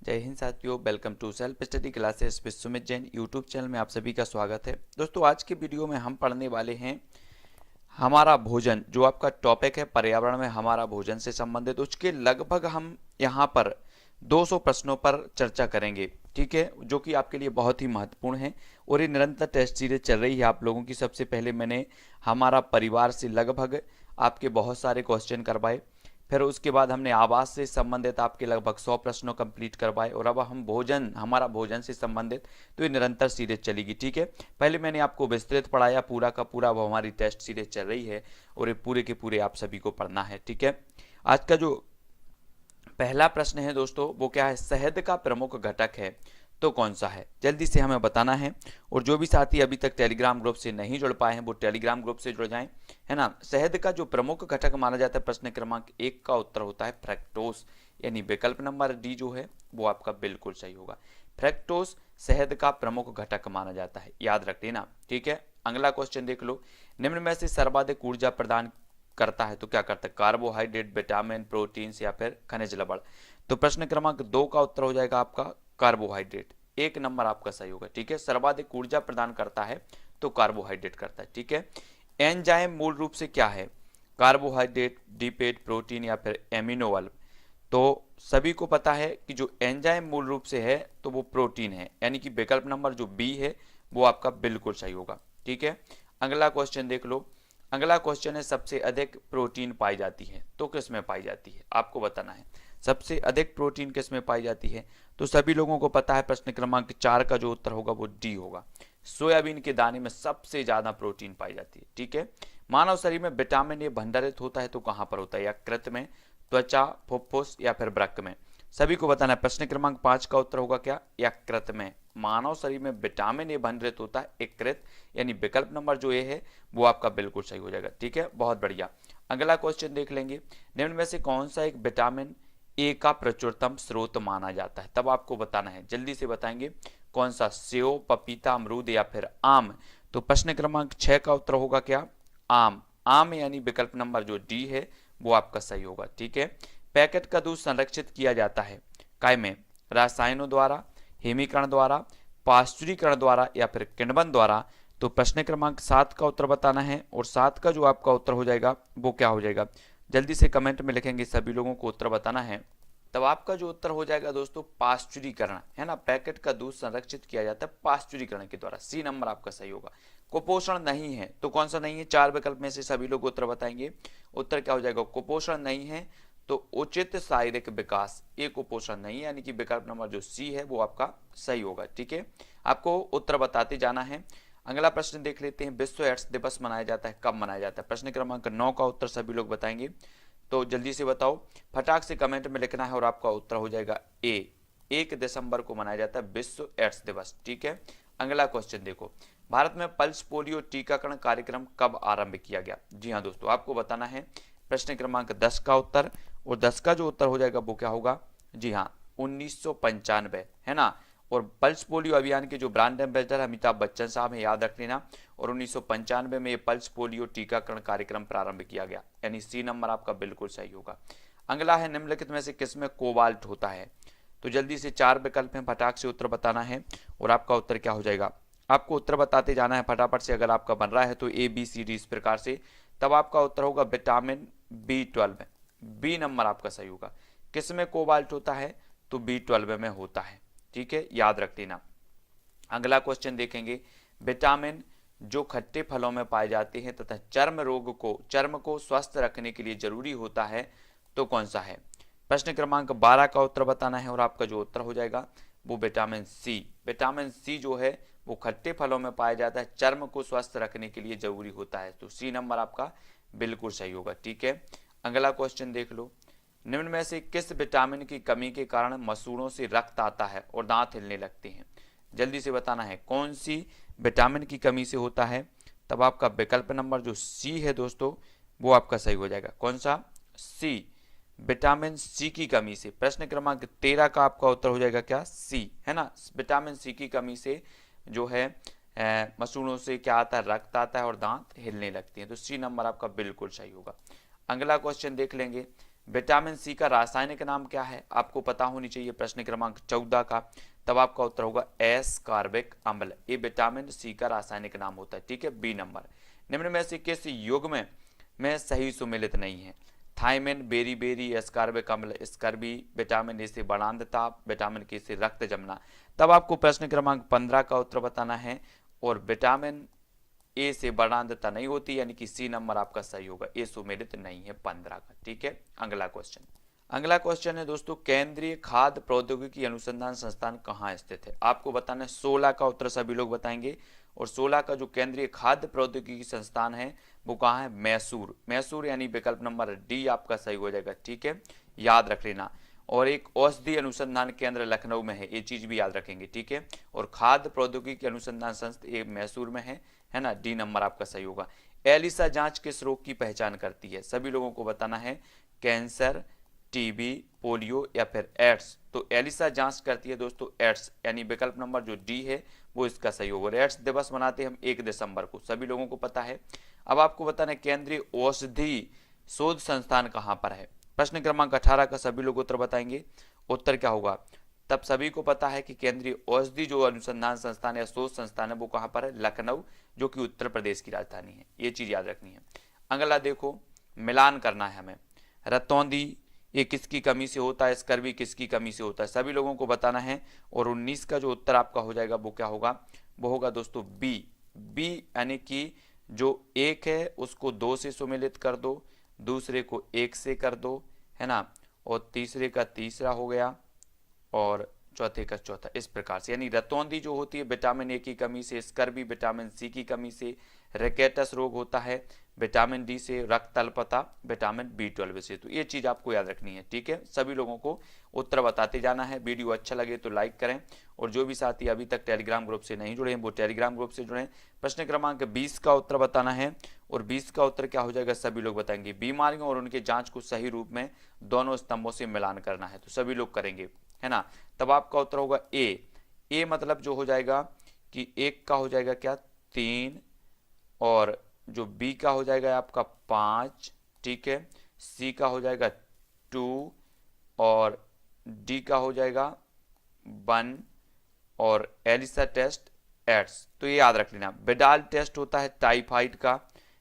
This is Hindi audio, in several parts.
जय हिंद साथियों, welcome to self study classes with Sumit Jain YouTube channel में आप सभी का स्वागत है। दोस्तों, आज के वीडियो में हम पढ़ने वाले हैं हमारा भोजन। जो आपका टॉपिक है पर्यावरण में हमारा भोजन से संबंधित, उसके लगभग हम यहाँ पर 200 प्रश्नों पर चर्चा करेंगे। ठीक है, जो कि आपके लिए बहुत ही महत्वपूर्ण है और ये निरंतर टेस्ट सीरीज चल रही है आप लोगों की। सबसे पहले मैंने हमारा परिवार से लगभग आपके बहुत सारे क्वेश्चन करवाए, फिर उसके बाद हमने आवास से संबंधित आपके लगभग 100 प्रश्नों कंप्लीट करवाए, और अब हम भोजन, हमारा भोजन से संबंधित, तो ये निरंतर सीरीज चलेगी। ठीक है, पहले मैंने आपको विस्तृत पढ़ाया पूरा का पूरा, वो हमारी टेस्ट सीरीज चल रही है और ये पूरे के पूरे आप सभी को पढ़ना है। ठीक है, आज का जो पहला प्रश्न है दोस्तों, वो क्या है? शहद का प्रमुख घटक है तो कौन सा है? जल्दी से हमें बताना है। और जो भी साथी अभी तक टेलीग्राम ग्रुप से नहीं जुड़ पाए हैं वो टेलीग्राम ग्रुप से जुड़ जाएं, है ना। शहद का जो प्रमुख घटक माना जाता है, प्रश्न क्रमांक 1 का उत्तर होता है फ्रक्टोज, यानी विकल्प नंबर डी जो है वो आपका बिल्कुल सही होगा। फ्रक्टोज शहद का प्रमुख घटक माना जाता है, याद रख लेना। ठीक है, अगला क्वेश्चन देख लो। निम्न में से सर्वाधिक ऊर्जा प्रदान करता है तो क्या करता है? कार्बोहाइड्रेट, विटामिन, प्रोटीन या फिर खनिज लवण। तो प्रश्न क्रमांक 2 का उत्तर हो जाएगा आपका कार्बोहाइड्रेट। 1 नंबर आपका सही होगा। ठीक है, सर्वाधिक ऊर्जा प्रदान करता है तो कार्बोहाइड्रेट करता है। ठीक है, एंजाइम मूल रूप से क्या है? कार्बोहाइड्रेट, लिपिड, प्रोटीन या फिर एमिनो एसिड। तो सभी को पता है कि जो एंजाइम मूल रूप से है तो वो प्रोटीन है, यानी कि विकल्प नंबर जो बी है वो आपका बिल्कुल सही होगा। ठीक है, अगला क्वेश्चन देख लो। अगला क्वेश्चन है, सबसे अधिक प्रोटीन पाई जाती है तो किस में पाई जाती है? आपको बताना है सबसे अधिक प्रोटीन किस में पाई जाती है। तो सभी लोगों को पता है, प्रश्न क्रमांक 4 का जो उत्तर होगा वो डी होगा। सोयाबीन के दाने में सबसे ज्यादा प्रोटीन पाई जाती है। ठीक है, मानव शरीर में विटामिन ए भंडारित होता है तो कहां पर होता है? यकृत में, त्वचा, फुफ्फुस या फिर वृक्क में। सभी को बताना है, प्रश्न क्रमांक 5 का उत्तर होगा क्या? यकृत में। मानव शरीर में विटामिन ए भंडारित होता है यकृत, यानी विकल्प नंबर जो ए है वो आपका बिल्कुल सही हो जाएगा। ठीक है, बहुत बढ़िया। अगला क्वेश्चन देख लेंगे। निम्न में से कौन सा एक विटामिन ए का प्रचुरतम स्रोत माना जाता है? तब आपको बताना है, जल्दी से बताएंगे कौन सा? सेब, पपीता, अमरूद या फिर आम। तो प्रश्न क्रमांक 6 का उत्तर होगा क्या? आम। आम यानी विकल्प नंबर जो डी है वो आपका सही होगा। ठीक है, पैकेट का दूध संरक्षित किया जाता है काय में? रसायनों द्वारा, हिमीकरण द्वारा, पाश्चुरीकरण द्वारा या फिर किण्वन द्वारा। तो प्रश्न क्रमांक 7 का उत्तर बताना है, और 7 का जो आपका उत्तर हो जाएगा वो क्या हो जाएगा? जल्दी से कमेंट में लिखेंगे, सभी लोगों को उत्तर बताना है। तब आपका जो उत्तर हो जाएगा दोस्तों पाश्चुरीकरण, है ना। पैकेट का दूध संरक्षित किया जाता है पाश्चुरीकरण के द्वारा। सी नंबर आपका सही होगा। कुपोषण नहीं है तो कौन सा नहीं है? 4 विकल्प में से सभी लोग उत्तर बताएंगे। उत्तर क्या हो जाएगा? कुपोषण नहीं है तो उचित शारीरिक विकास, ये कुपोषण नहीं है, यानी कि विकल्प नंबर जो सी है वो आपका सही होगा। ठीक है, आपको उत्तर बताते जाना है। अगला प्रश्न देख लेते हैं। विश्व एड्स दिवस मनाया जाता है, कब मनाया जाता है? प्रश्न क्रमांक 9 का उत्तर सभी लोग बताएंगे, तो जल्दी से बताओ, फटाक से कमेंट में लिखना है, और आपका उत्तर हो जाएगा ए। 1 दिसंबर को मनाया जाता है विश्व एड्स दिवस। ठीक है, अगला क्वेश्चन देखो। भारत में पल्स पोलियो टीकाकरण कार्यक्रम कब आरंभ किया गया? जी हाँ दोस्तों, आपको बताना है प्रश्न क्रमांक 10 का उत्तर, और 10 का जो उत्तर हो जाएगा वो क्या होगा? जी हाँ, 1995, है ना। और पल्स पोलियो अभियान के जो ब्रांड एम्बेसडर अमिताभ बच्चन साहब हैं, याद रख लेना। और 1995 में ये पल्स पोलियो टीकाकरण कार्यक्रम प्रारंभ किया गया, यानी सी नंबर आपका बिल्कुल सही होगा। अगला है, निम्नलिखित में से किसमें कोबाल्ट होता है? तो जल्दी से 4 विकल्प हैं, फटाक से उत्तर बताना है, और आपका उत्तर क्या हो जाएगा? आपको उत्तर बताते जाना है फटाफट से। अगर आपका बन रहा है तो ए बी सी डी इस प्रकार से, तब आपका उत्तर होगा विटामिन B12। बी नंबर आपका सही होगा। किस में कोबाल्ट होता है? तो B12 में होता है। ठीक है, याद रख लेना। अगला क्वेश्चन देखेंगे। विटामिन जो खट्टे फलों में पाए जाते हैं तथा चर्म को स्वस्थ रखने के लिए जरूरी होता है तो कौन सा है? प्रश्न क्रमांक 12 का उत्तर बताना है, और आपका जो उत्तर हो जाएगा वो विटामिन सी। विटामिन सी जो है वो खट्टे फलों में पाया जाता है, चर्म को स्वस्थ रखने के लिए जरूरी होता है, तो सी नंबर आपका बिल्कुल सही होगा। ठीक है, अगला क्वेश्चन देख लो। निम्न में से किस विटामिन की कमी के कारण मसूड़ों से रक्त आता है और दांत हिलने लगते हैं? जल्दी से बताना है कौन सी विटामिन की कमी से होता है। तब आपका विकल्प नंबर जो सी है दोस्तों वो आपका सही हो जाएगा। कौन सा? सी, विटामिन सी की कमी से। प्रश्न क्रमांक 13 का आपका उत्तर हो जाएगा क्या? सी, है ना। विटामिन सी की कमी से जो है मसूड़ों से क्या आता है? रक्त आता है और दांत हिलने लगते हैं, तो सी नंबर आपका बिल्कुल सही होगा। अगला क्वेश्चन देख लेंगे। विटामिन सी का रासायनिक नाम क्या है, आपको पता होनी चाहिए, प्रश्न क्रमांक 14 का। तब आपका उत्तर होगा एस कार्बिक अम्ल, ये विटामिन सी का रासायनिक नाम होता है, ठीक है। बी नंबर, निम्न में से किस युग्म में सही सुमेलित नहीं है, थायमिन, बेरी बेरी, एस्कार्बिक अम्ल, स्कर्बी, विटामिन ए से बढ़ांधता, विटामिन के से रक्त जमना। तब आपको प्रश्न क्रमांक 15 का उत्तर बताना है, और विटामिन ए से बढ़ांधता नहीं होती, यानी कि सी नंबर आपका सही होगा, ए सुमेलित नहीं है 15 का, ठीक है। अगला क्वेश्चन है दोस्तों, केंद्रीय खाद्य प्रौद्योगिकी अनुसंधान संस्थान कहाँ स्थित है, आपको बताना है। 16 का उत्तर सभी लोग बताएंगे, और 16 का जो केंद्रीय खाद्य प्रौद्योगिकी संस्थान है वो कहाँ है, मैसूर। मैसूर यानी विकल्प नंबर डी आपका सही हो जाएगा, ठीक है, याद रख लेना। और एक औषधि अनुसंधान केंद्र लखनऊ में है, ये चीज भी याद रखेंगे, ठीक है। और खाद्य प्रौद्योगिकी अनुसंधान संस्थान ये मैसूर में है ना, डी नंबर आपका सही होगा। एलिसा जांच किस रोग की पहचान करती है, सभी लोगों को बताना है। कैंसर, टीबी, पोलियो या फिर एड्स। तो एलिसा जांच करती है दोस्तों एड्स, यानी विकल्प नंबर जो डी है वो इसका सही होगा। एड्स दिवस मनाते हैं हम 1 दिसंबर को, सभी लोगों को पता है। अब आपको बताना है केंद्रीय औषधि शोध संस्थान कहाँ पर है। प्रश्न क्रमांक 18 का सभी लोग उत्तर बताएंगे, उत्तर क्या होगा। तब सभी को पता है कि केंद्रीय औषधि जो अनुसंधान संस्थान या शोध संस्थान है वो कहाँ पर है, लखनऊ, जो कि उत्तर प्रदेश की राजधानी है, ये चीज याद रखनी है। अगला देखो, मिलान करना है हमें। रतौंधी ये किसकी कमी से होता है, स्कर्वी किसकी कमी से होता है, सभी लोगों को बताना है। और 19 का जो उत्तर आपका हो जाएगा वो क्या होगा, वो होगा दोस्तों बी। बी यानी कि जो 1 है उसको 2 से सुमेलित कर दो, दूसरे को 1 से कर दो, है ना, और तीसरे का तीसरा हो गया, और चौथे का चौथा, इस प्रकार से। यानी रतौंधी जो होती है विटामिन ए की कमी से, स्कर्वी विटामिन सी की कमी से, रिकेटस रोग होता है विटामिन डी से, रक्त अल्पता विटामिन बी12 से। तो ये चीज आपको याद रखनी है, ठीक है। सभी लोगों को उत्तर बताते जाना है। वीडियो अच्छा लगे तो लाइक करें, और जो भी साथी अभी तक टेलीग्राम ग्रुप से नहीं जुड़े हैं वो टेलीग्राम ग्रुप से जुड़े। प्रश्न क्रमांक 20 का उत्तर बताना है, और 20 का उत्तर क्या हो जाएगा, सभी लोग बताएंगे। बीमारियों और उनके जांच को सही रूप में दोनों स्तंभों से मिलान करना है, तो सभी लोग करेंगे, है ना। तब आपका उत्तर होगा ए। ए मतलब जो हो जाएगा कि 1 का हो जाएगा क्या, 3, और जो बी का हो जाएगा आपका 5, ठीक है। सी का हो जाएगा 2, और डी का हो जाएगा 1, और एलिसा टेस्ट एड्स। तो ये याद रख लेना। बिडाल टेस्ट होता है टाइफाइड का,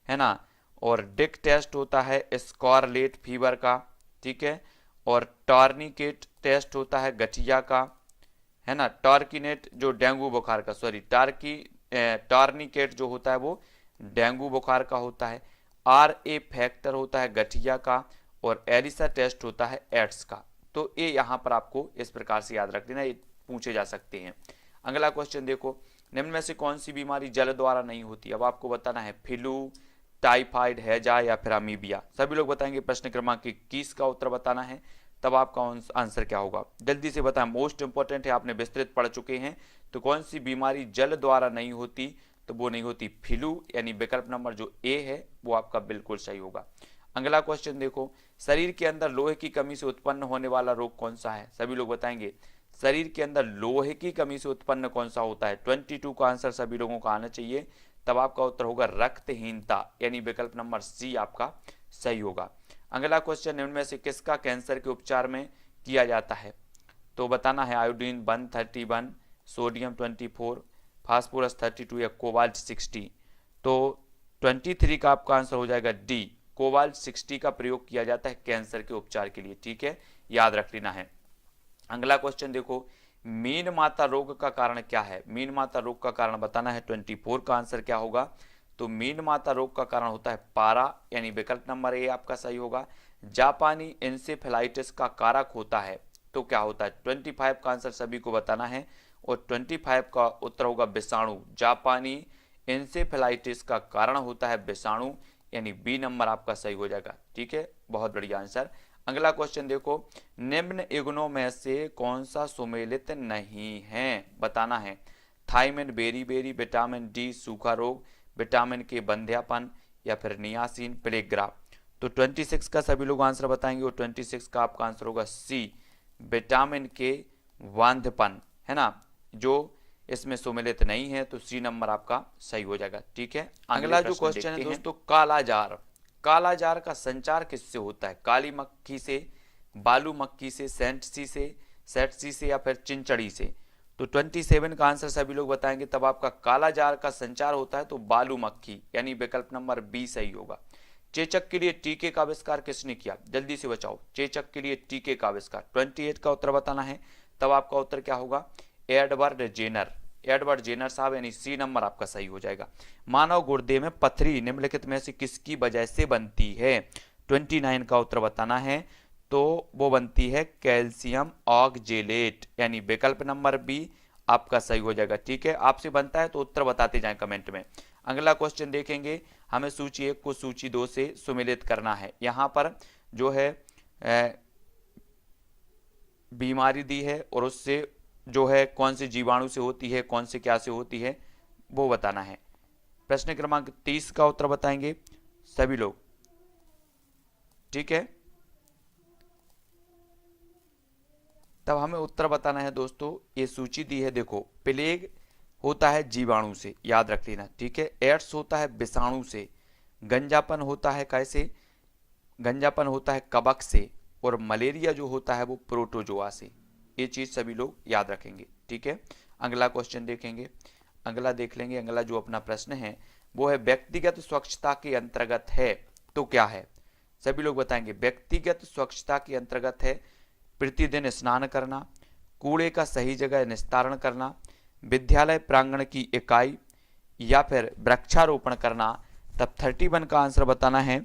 है ना, और डिक टेस्ट होता है स्कारलेट फीवर का, ठीक है। और टॉर्निकेट टेस्ट होता है गठिया का, है ना। टॉर्किनेट जो डेंगू बुखार का, सॉरी टॉर्निकेट जो होता है वो डेंगू बुखार का होता है। RA फैक्टर होता है गठिया का, और एलिसा टेस्ट होता है एड्स का। तो ये यहाँ पर आपको इस प्रकार से याद रख लेना, ये पूछे जा सकते हैं। अगला क्वेश्चन देखो, निम्न में से कौन सी बीमारी जल द्वारा नहीं होती, अब आपको बताना है। फ्लू, टाइफाइड, हैजा या फिर अमीबिया, सभी लोग बताएंगे। प्रश्न क्रमांक 21 का उत्तर बताना है। तब आपका आंसर क्या होगा, जल्दी से बताएं, मोस्ट इंपॉर्टेंट है, आपने विस्तृत पढ़ चुके हैं। तो कौन सी बीमारी जल द्वारा नहीं होती, तो वो नहीं होती फ्लू, यानी विकल्प नंबर जो ए है वो आपका बिल्कुल सही होगा। अगला क्वेश्चन देखो, शरीर के अंदर लोहे की कमी से उत्पन्न होने वाला रोग कौन सा है, सभी लोग बताएंगे। शरीर के अंदर लोहे की कमी से उत्पन्न कौन सा होता है, 22 का आंसर सभी लोगों का आना चाहिए। तब आपका उत्तर होगा रक्तहीनता, यानी विकल्प नंबर सी आपका सही होगा। अगला क्वेश्चन, इनमें से किसका कैंसर के उपचार में किया जाता है, तो बताना है। आयोडीन 131, सोडियम 24, फास्फोरस 32 या कोबाल्ट 60। तो 23 का आपका आंसर हो जाएगा डी, कोबाल्ट 60 का प्रयोग किया जाता है कैंसर के उपचार के लिए, ठीक है, याद रख लेना है। अगला क्वेश्चन देखो, मीन माता रोग का कारण क्या है, मीन माता रोग का कारण बताना है। 24 का आंसर क्या होगा, तो मीन माता रोग का कारण होता है पारा, यानी विकल्प नंबर ए आपका सही होगा। जापानी इंसेफेलाइटिस का कारक होता है, तो क्या होता है, 25 का आंसर सभी को बताना है, और 25 का उत्तर होगा विषाणु। जापानी इंसेफेलाइटिस का कारण होता है विषाणु, यानी बी नंबर आपका सही हो जाएगा, ठीक है, बहुत बढ़िया आंसर। अगला क्वेश्चन देखो, निम्न युग्मों में से कौन सा सुमेलित नहीं है, बताना है। Thiamine, beriberi, vitamin D सूखा रोग, विटामिन के बंध्यापन या फिर नियासिन प्लेग्रा। तो 26 का सभी लोग आंसर बताएंगे, और 26 का आपका आंसर होगा सी, विटामिन के वांध्यपन, है ना, जो इसमें सुमेलित नहीं है, तो सी नंबर आपका सही हो जाएगा, ठीक है। अगला जो क्वेश्चन है दोस्तों, कालाजार, कालाजार का संचार किससे होता है? काली मक्खी से, बालू मक्खी से, सेंटसी से या फिर चिंचड़ी से? तो 27 का आंसर सभी लोग बताएंगे। तब आपका कालाजार का संचार होता है तो बालू मक्खी, यानी विकल्प नंबर बी सही होगा। चेचक के लिए टीके का आविष्कार किसने किया? जल्दी से बचाओ, चेचक के लिए टीके का आविष्कार। 28 का उत्तर बताना है। तब आपका उत्तर क्या होगा? एडवर्ड जेनर, एडवर्ड जेनर साहब, यानी सी नंबर आपका सही हो जाएगा। मानव गुर्दे में पथरी निम्नलिखित में से किसकी वजह से बनती है? 29 का उत्तर बताना है। तो वो बनती है कैल्शियम ऑक्जेलेट, यानी विकल्प नंबर बी आपका सही हो जाएगा। ठीक है, आपसे बनता है तो उत्तर बताते जाएं कमेंट में। अगला क्वेश्चन देखेंगे, हमें सूची 1 को सूची 2 से सुमेलित करना है। यहां पर जो है बीमारी दी है और उससे जो है कौन से जीवाणु से होती है, कौन से क्या से होती है, वो बताना है। प्रश्न क्रमांक 30 का उत्तर बताएंगे सभी लोग। ठीक है, तब हमें उत्तर बताना है दोस्तों। ये सूची दी है, देखो, प्लेग होता है जीवाणु से, याद रख लेना। ठीक है, एड्स होता है विषाणु से, गंजापन होता है कैसे? गंजापन होता है कवक से, और मलेरिया जो होता है वो प्रोटोजोआ से। ये चीज सभी लोग याद रखेंगे। ठीक है, अगला क्वेश्चन देखेंगे, अगला देख लेंगे। अगला जो अपना प्रश्न है वो है व्यक्तिगत स्वच्छता के अंतर्गत है तो क्या है? सभी लोग बताएंगे। व्यक्तिगत स्वच्छता के अंतर्गत है प्रतिदिन स्नान करना, कूड़े का सही जगह निस्तारण करना, विद्यालय प्रांगण की इकाई, या फिर वृक्षारोपण करना। तब 31 का आंसर बताना है,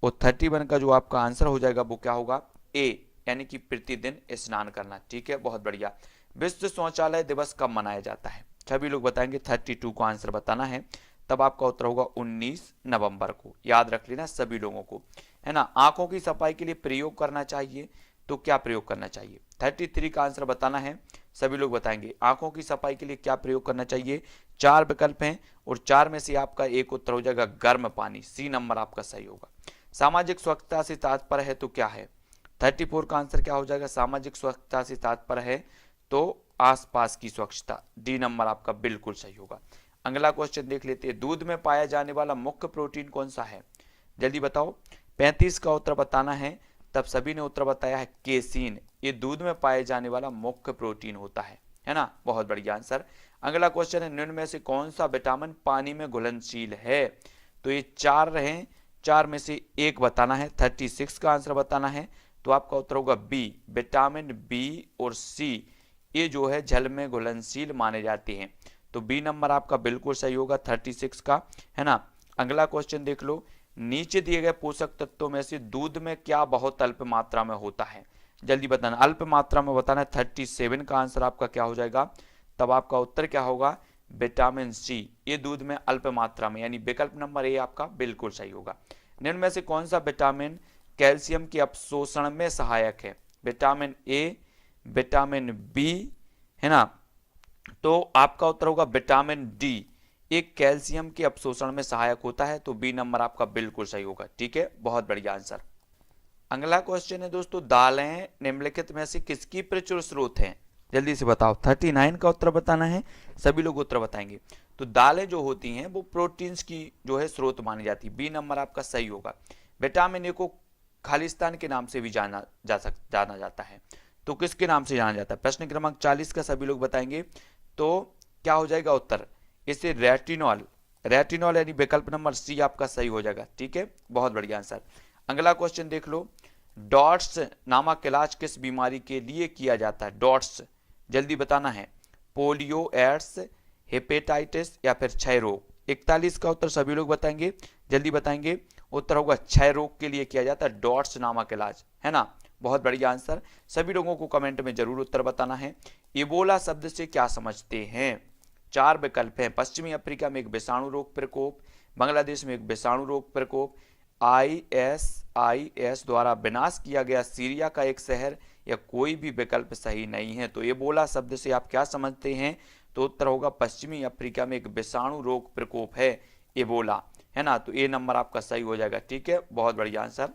और 31 का जो आपका आंसर हो जाएगा वो क्या होगा? ए, यानी कि प्रतिदिन स्नान करना। ठीक है, बहुत बढ़िया। विश्व शौचालय दिवस कब मनाया जाता है? सभी लोग बताएंगे। 32 को आंसर बताना है। तब आपका उत्तर होगा 19 नवंबर को। याद रख लेना सभी लोगों को, है ना। आंखों की सफाई के लिए प्रयोग करना चाहिए तो क्या प्रयोग करना चाहिए? 33 का आंसर बताना है। सभी लोग बताएंगे आंखों की सफाई के लिए क्या प्रयोग करना चाहिए? 4 विकल्प हैं और 4 में से आपका एक उत्तर हो जाएगा गर्म पानी। सी नंबर आपका सही होगा। सामाजिक स्वच्छता से तात्पर्य है तो क्या है? 34 का आंसर क्या हो जाएगा? सामाजिक स्वच्छता से तात्पर्य है तो आसपास की स्वच्छता। डी नंबर आपका बिल्कुल सही होगा। अगला क्वेश्चन देख लेते हैं। दूध में पाया जाने वाला मुख्य प्रोटीन कौन सा है? जल्दी बताओ। 35 का उत्तर बताना है। तब सभी ने उत्तर बताया है केसीन। ये दूध में पाए जाने वाला मुख्य प्रोटीन होता है ना। बहुत बढ़िया आंसर। अगला क्वेश्चन है, निम्न में से कौन सा विटामिन पानी में घुलनशील है? तो ये 4 रहे, 4 में से एक बताना है। 36 का आंसर बताना है। तो आपका उत्तर होगा बी, विटामिन बी और सी ये जो है जल में घुलनशील माने जाते हैं। तो बी नंबर आपका बिल्कुल सही होगा 36 का, है ना। अगला क्वेश्चन देख लो। नीचे दिए गए पोषक तत्वों में से दूध में क्या बहुत अल्प मात्रा में होता है? जल्दी बताना, अल्प मात्रा में बताना है। 37 का आंसर आपका क्या हो जाएगा? तब आपका उत्तर क्या होगा? Vitamin C. ये दूध में अल्प मात्रा में, यानी विकल्प नंबर ए आपका बिल्कुल सही होगा। निम्न में से कौन सा विटामिन कैल्शियम के अपशोषण में सहायक है? विटामिन ए, विटामिन बी, है ना। तो आपका उत्तर होगा विटामिन डी। एक कैल्शियम के अपशोषण में सहायक होता है। तो बी नंबर आपका बिल्कुल सही होगा। ठीक है, बहुत बढ़िया आंसर। अगला क्वेश्चन है दोस्तों, दालें निम्नलिखित में से किसकी प्रचुर स्रोत हैं? जल्दी से बताओ। 39 का उत्तर बताना है। सभी लोग उत्तर बताएंगे। तो दालें जो होती हैं वो प्रोटीन्स की जो है स्रोत मानी जाती है। बी नंबर आपका सही होगा। विटामिन ए को खालिस्तान के नाम से भी जाना जाता है। तो किसके नाम से जाना जाता है? प्रश्न क्रमांक 40 का सभी लोग बताएंगे। तो क्या हो जाएगा उत्तर? इसे रेटिनॉल, रेटिनॉल यानी विकल्प नंबर सी आपका सही हो जाएगा। ठीक है, बहुत बढ़िया आंसर। अगला क्वेश्चन देख लो। डॉट्स नामक इलाज किस बीमारी के लिए किया जाता है? डॉट्स जल्दी बताना है। पोलियो, एड्स, हेपेटाइटिस या फिर क्षय रोग। 41 का उत्तर सभी लोग बताएंगे, जल्दी बताएंगे। उत्तर होगा क्षय रोग के लिए किया जाता है डॉट्स नामक इलाज, है ना। बहुत बढ़िया आंसर। सभी लोगों को कमेंट में जरूर उत्तर बताना है। इबोला शब्द से क्या समझते हैं? 4 विकल्प हैं। पश्चिमी अफ्रीका में एक विषाणु रोग प्रकोप, बांग्लादेश में एक विषाणु रोग प्रकोप, ISIS द्वारा विनाश किया गया सीरिया का एक शहर, या कोई भी विकल्प सही नहीं है। तो इबोला शब्द से आप क्या समझते हैं? तो उत्तर होगा पश्चिमी अफ्रीका में एक विषाणु रोग प्रकोप है इबोला, है ना। तो ए नंबर आपका सही हो जाएगा। ठीक है, बहुत बढ़िया आंसर।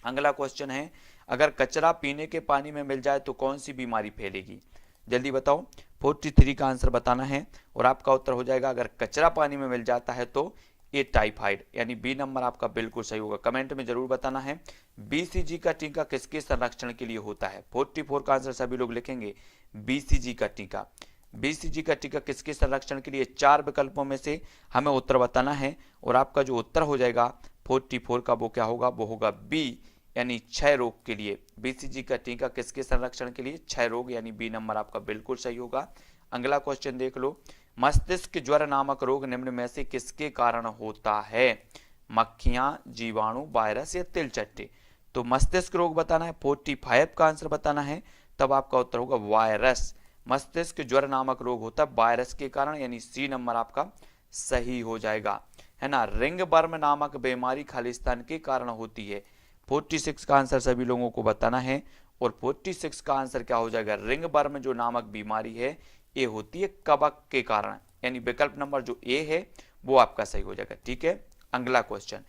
अगला क्वेश्चन है, अगर कचरा पीने के पानी में मिल जाए तो कौन सी बीमारी फैलेगी? जल्दी बताओ। 43 का आंसर बताना है और आपका उत्तर हो जाएगा, अगर कचरा पानी में मिल जाता है तो ए टाइफाइड, यानी बी नंबर आपका बिल्कुल सही होगा। कमेंट में जरूर बताना है बीसीजी का टीका किसके संरक्षण के लिए होता है। 44 का आंसर सभी लोग लिखेंगे बीसीजी का टीका। बीसीजी का टीका किसके संरक्षण के लिए, 4 विकल्पों में से हमें उत्तर बताना है और आपका जो उत्तर हो जाएगा 44 का वो क्या होगा, वो होगा बी, यानी क्षय रोग के लिए। बीसीजी का टीका किसके संरक्षण के लिए, क्षय रोग, यानी बी नंबर आपका बिल्कुल सही होगा। अगला क्वेश्चन देख लो, मस्तिष्क ज्वर नामक रोग निम्न में से किसके कारण होता है, मक्खियां, जीवाणु, वायरस या तिलचट्टे। तो मस्तिष्क रोग बताना है, 45 का आंसर बताना है, तब आपका उत्तर होगा वायरस। मस्तिष्क ज्वर नामक रोग होता है वायरस के कारण, यानी सी नंबर आपका सही हो जाएगा, है ना। रिंग वर्म नामक बीमारी खालिस्तान के कारण होती है। 46 का आंसर सभी लोगों को बताना है और 46 का आंसर क्या हो जाएगा, रिंग वर्म जो नामक बीमारी है ये होती है कवक के कारण, यानी विकल्प नंबर जो ए है वो आपका सही हो जाएगा। ठीक है, अगला क्वेश्चन,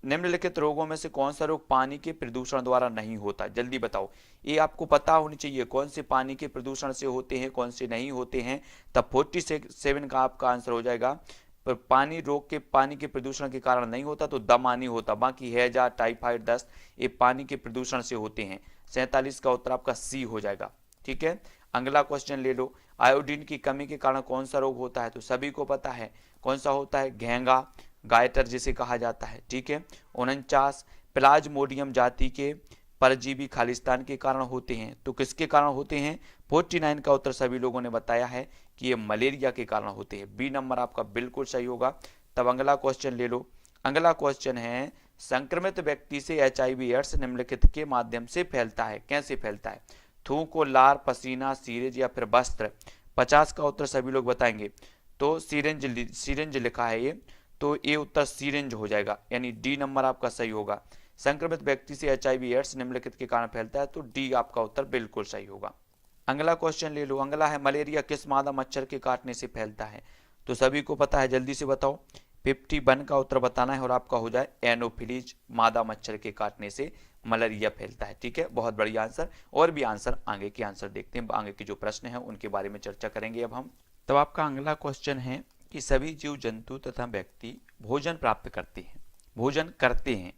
निम्नलिखित रोगों में से कौन सा रोग पानी के प्रदूषण द्वारा नहीं होता, जल्दी बताओ। ये आपको पता होनी चाहिए कौन से पानी के प्रदूषण से होते हैं, कौन से नहीं होते हैं। तब 47 का आपका आंसर हो जाएगा, पर पानी रोग के पानी के प्रदूषण के कारण नहीं होता तो दमा नहीं होता, बाकी हैजा, टाइफाइड, दस्त ये पानी के प्रदूषण से होते हैं। 47 का उत्तर आपका सी हो जाएगा। ठीक है, अगला क्वेश्चन ले लो, आयोडीन की कमी के कारण कौन सा रोग होता है, तो सभी को पता है कौन सा होता है, घेंगा, गायटर जिसे कहा जाता है। ठीक है, 49 प्लाज्मोडियम जाति के परजीवी खालिस्तान के कारण होते हैं, तो किसके कारण होते हैं। 49 का उत्तर सभी लोगों ने बताया है कि ये मलेरिया के कारण होते हैं, बी नंबर आपका बिल्कुल सही होगा। तब अगला क्वेश्चन ले लो, अगला क्वेश्चन है, संक्रमित व्यक्ति से HIV एड्स निम्नलिखित के माध्यम से फैलता है, कैसे फैलता है, थूक और लार, पसीना, सीरेज या फिर वस्त्र। 50 का उत्तर सभी लोग बताएंगे, तो सीरेंज लिखा है ये, तो ये उत्तर सीरेंज हो जाएगा, यानी डी नंबर आपका सही होगा। संक्रमित व्यक्ति से HIV एड्स निम्नलिखित के कारण फैलता है, तो डी आपका उत्तर बिल्कुल सही होगा। अगला क्वेश्चन ले लो, अगला है, मलेरिया किस मादा मच्छर के काटने से फैलता है, तो सभी को पता है, जल्दी से बताओ। 51 का उत्तर बताना है और आपका हो जाए एनोफिलीज मादा मच्छर के काटने से मलेरिया फैलता है। ठीक है, बहुत बढ़िया आंसर। और भी आंसर आगे के आंसर देखते हैं, आगे के जो प्रश्न हैं उनके बारे में चर्चा करेंगे अब हम। तब आपका अगला क्वेश्चन है कि सभी जीव जंतु तथा व्यक्ति भोजन प्राप्त करते हैं, भोजन करते हैं,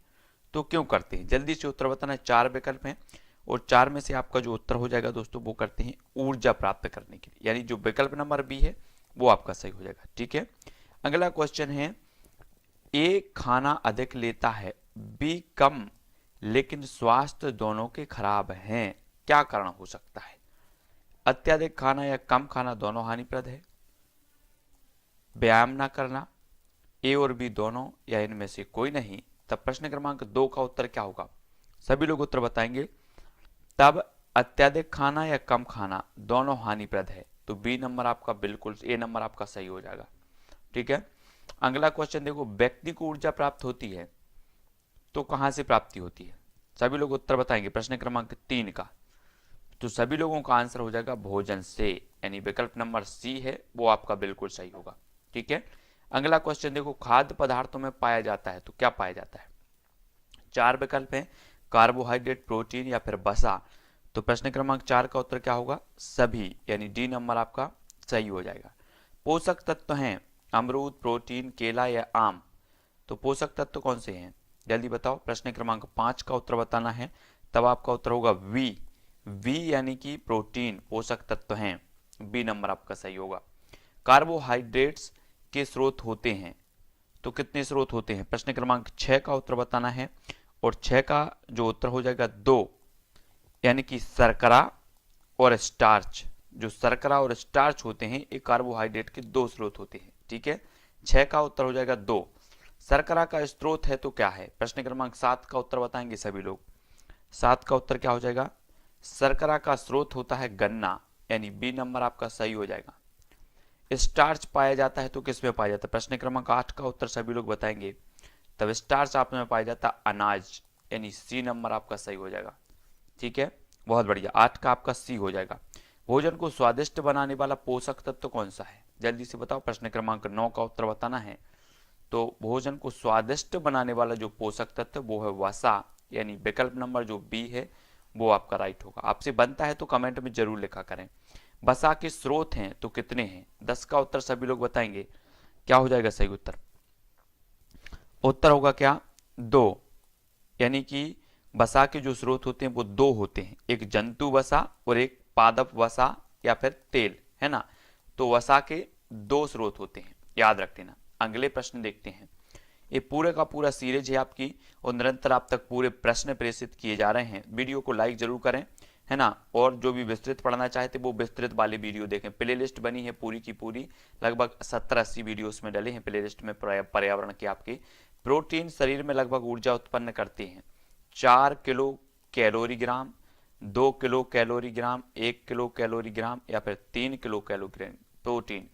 तो क्यों करते हैं, जल्दी से उत्तर बताना है। 4 विकल्प हैं और 4 में से आपका जो उत्तर हो जाएगा दोस्तों वो करते हैं ऊर्जा प्राप्त करने के लिए, यानी जो विकल्प नंबर बी है वो आपका सही हो जाएगा। ठीक है, अगला क्वेश्चन है, ए खाना अधिक लेता है, बी कम, लेकिन स्वास्थ्य दोनों के खराब हैं, क्या कारण हो सकता है। अत्यधिक खाना या कम खाना दोनों हानिप्रद है, व्यायाम ना करना, ए और बी दोनों, या इनमें से कोई नहीं। तब प्रश्न क्रमांक 2 का उत्तर क्या होगा, सभी लोग उत्तर बताएंगे। तब अत्यधिक खाना या कम खाना दोनों हानिप्रद है, तो बी नंबर आपका बिल्कुल, ए नंबर आपका सही हो जाएगा। ठीक है, अगला क्वेश्चन देखो, व्यक्ति को ऊर्जा प्राप्त होती है तो कहां से प्राप्ति होती है, सभी लोग उत्तर बताएंगे प्रश्न क्रमांक 3 का, तो सभी लोगों का आंसर हो जाएगा भोजन से, यानी विकल्प नंबर सी है वो आपका बिल्कुल सही होगा। ठीक है, अगला क्वेश्चन देखो, खाद्य पदार्थों में पाया जाता है तो क्या पाया जाता है। 4 विकल्प हैं, कार्बोहाइड्रेट, प्रोटीन या फिर वसा। तो प्रश्न क्रमांक 4 का उत्तर क्या होगा, सभी, यानी डी नंबर आपका सही हो जाएगा। पोषक तत्व हैं, अमरूद, प्रोटीन, केला या आम। तो पोषक तत्व कौन से हैं, जल्दी बताओ। प्रश्न क्रमांक 5 का उत्तर बताना है, तब आपका उत्तर होगा वी यानी कि प्रोटीन पोषक तत्व हैं, बी नंबर आपका सही होगा। कार्बोहाइड्रेट्स के स्रोत होते हैं, तो कितने स्रोत होते हैं, प्रश्न क्रमांक 6 का उत्तर बताना है और 6 का जो उत्तर हो जाएगा 2, यानी कि शर्करा और स्टार्च। जो शर्करा और स्टार्च होते हैं ये कार्बोहाइड्रेट के 2 स्रोत होते हैं। ठीक है, 6 का उत्तर हो जाएगा 2। शर्करा का स्रोत है तो क्या है, प्रश्न क्रमांक 7 का उत्तर बताएंगे सभी लोग। 7 का उत्तर क्या हो जाएगा, शर्करा का स्रोत होता है गन्ना, यानी बी नंबर आपका सही हो जाएगा। स्टार्च पाया जाता है तो किस में पाया जाता है, प्रश्न क्रमांक 8 का उत्तर सभी लोग बताएंगे। तब स्टार्च आप में पाया जाता है अनाज, यानी सी नंबर आपका सही हो जाएगा। ठीक है, बहुत बढ़िया, 8 का आपका सी हो जाएगा। भोजन को स्वादिष्ट बनाने वाला पोषक तत्व कौन सा है, जल्दी से बताओ। प्रश्न क्रमांक 9 का उत्तर बताना है, तो भोजन को स्वादिष्ट बनाने वाला जो पोषक तत्व वो है वसा, यानी विकल्प नंबर जो बी है वो आपका राइट होगा। आपसे बनता है तो कमेंट में जरूर लिखा करें। वसा के स्रोत हैं तो कितने हैं, 10 का उत्तर सभी लोग बताएंगे, क्या हो जाएगा सही उत्तर। उत्तर होगा क्या, 2। यानी कि वसा के जो स्रोत होते हैं वो 2 होते हैं, एक जंतु वसा और एक पादप वसा या फिर तेल, है ना। तो वसा के 2 स्रोत होते हैं, याद रख लेना। अगले प्रश्न देखते हैं। ये पूरे का पूरा सीरीज है आपकी और निरंतर आप तक पूरे प्रश्न प्रेषित किए जा रहे हैं। वीडियो को लाइक जरूर करें, है ना। और जो भी विस्तृत पढ़ना चाहते वो विस्तृत वाले वीडियो देखें। प्ले लिस्ट बनी है पूरी की पूरी, लगभग 70-80 वीडियो उसमें डले हैं प्ले लिस्ट में पर्यावरण के आपके। प्रोटीन शरीर में लगभग ऊर्जा उत्पन्न करते हैं 4 किलो कैलोरी ग्राम, 2 किलो कैलोरी ग्राम, 1 किलो कैलोरी ग्राम या फिर 3 किलो कैलोरी प्रोटीन।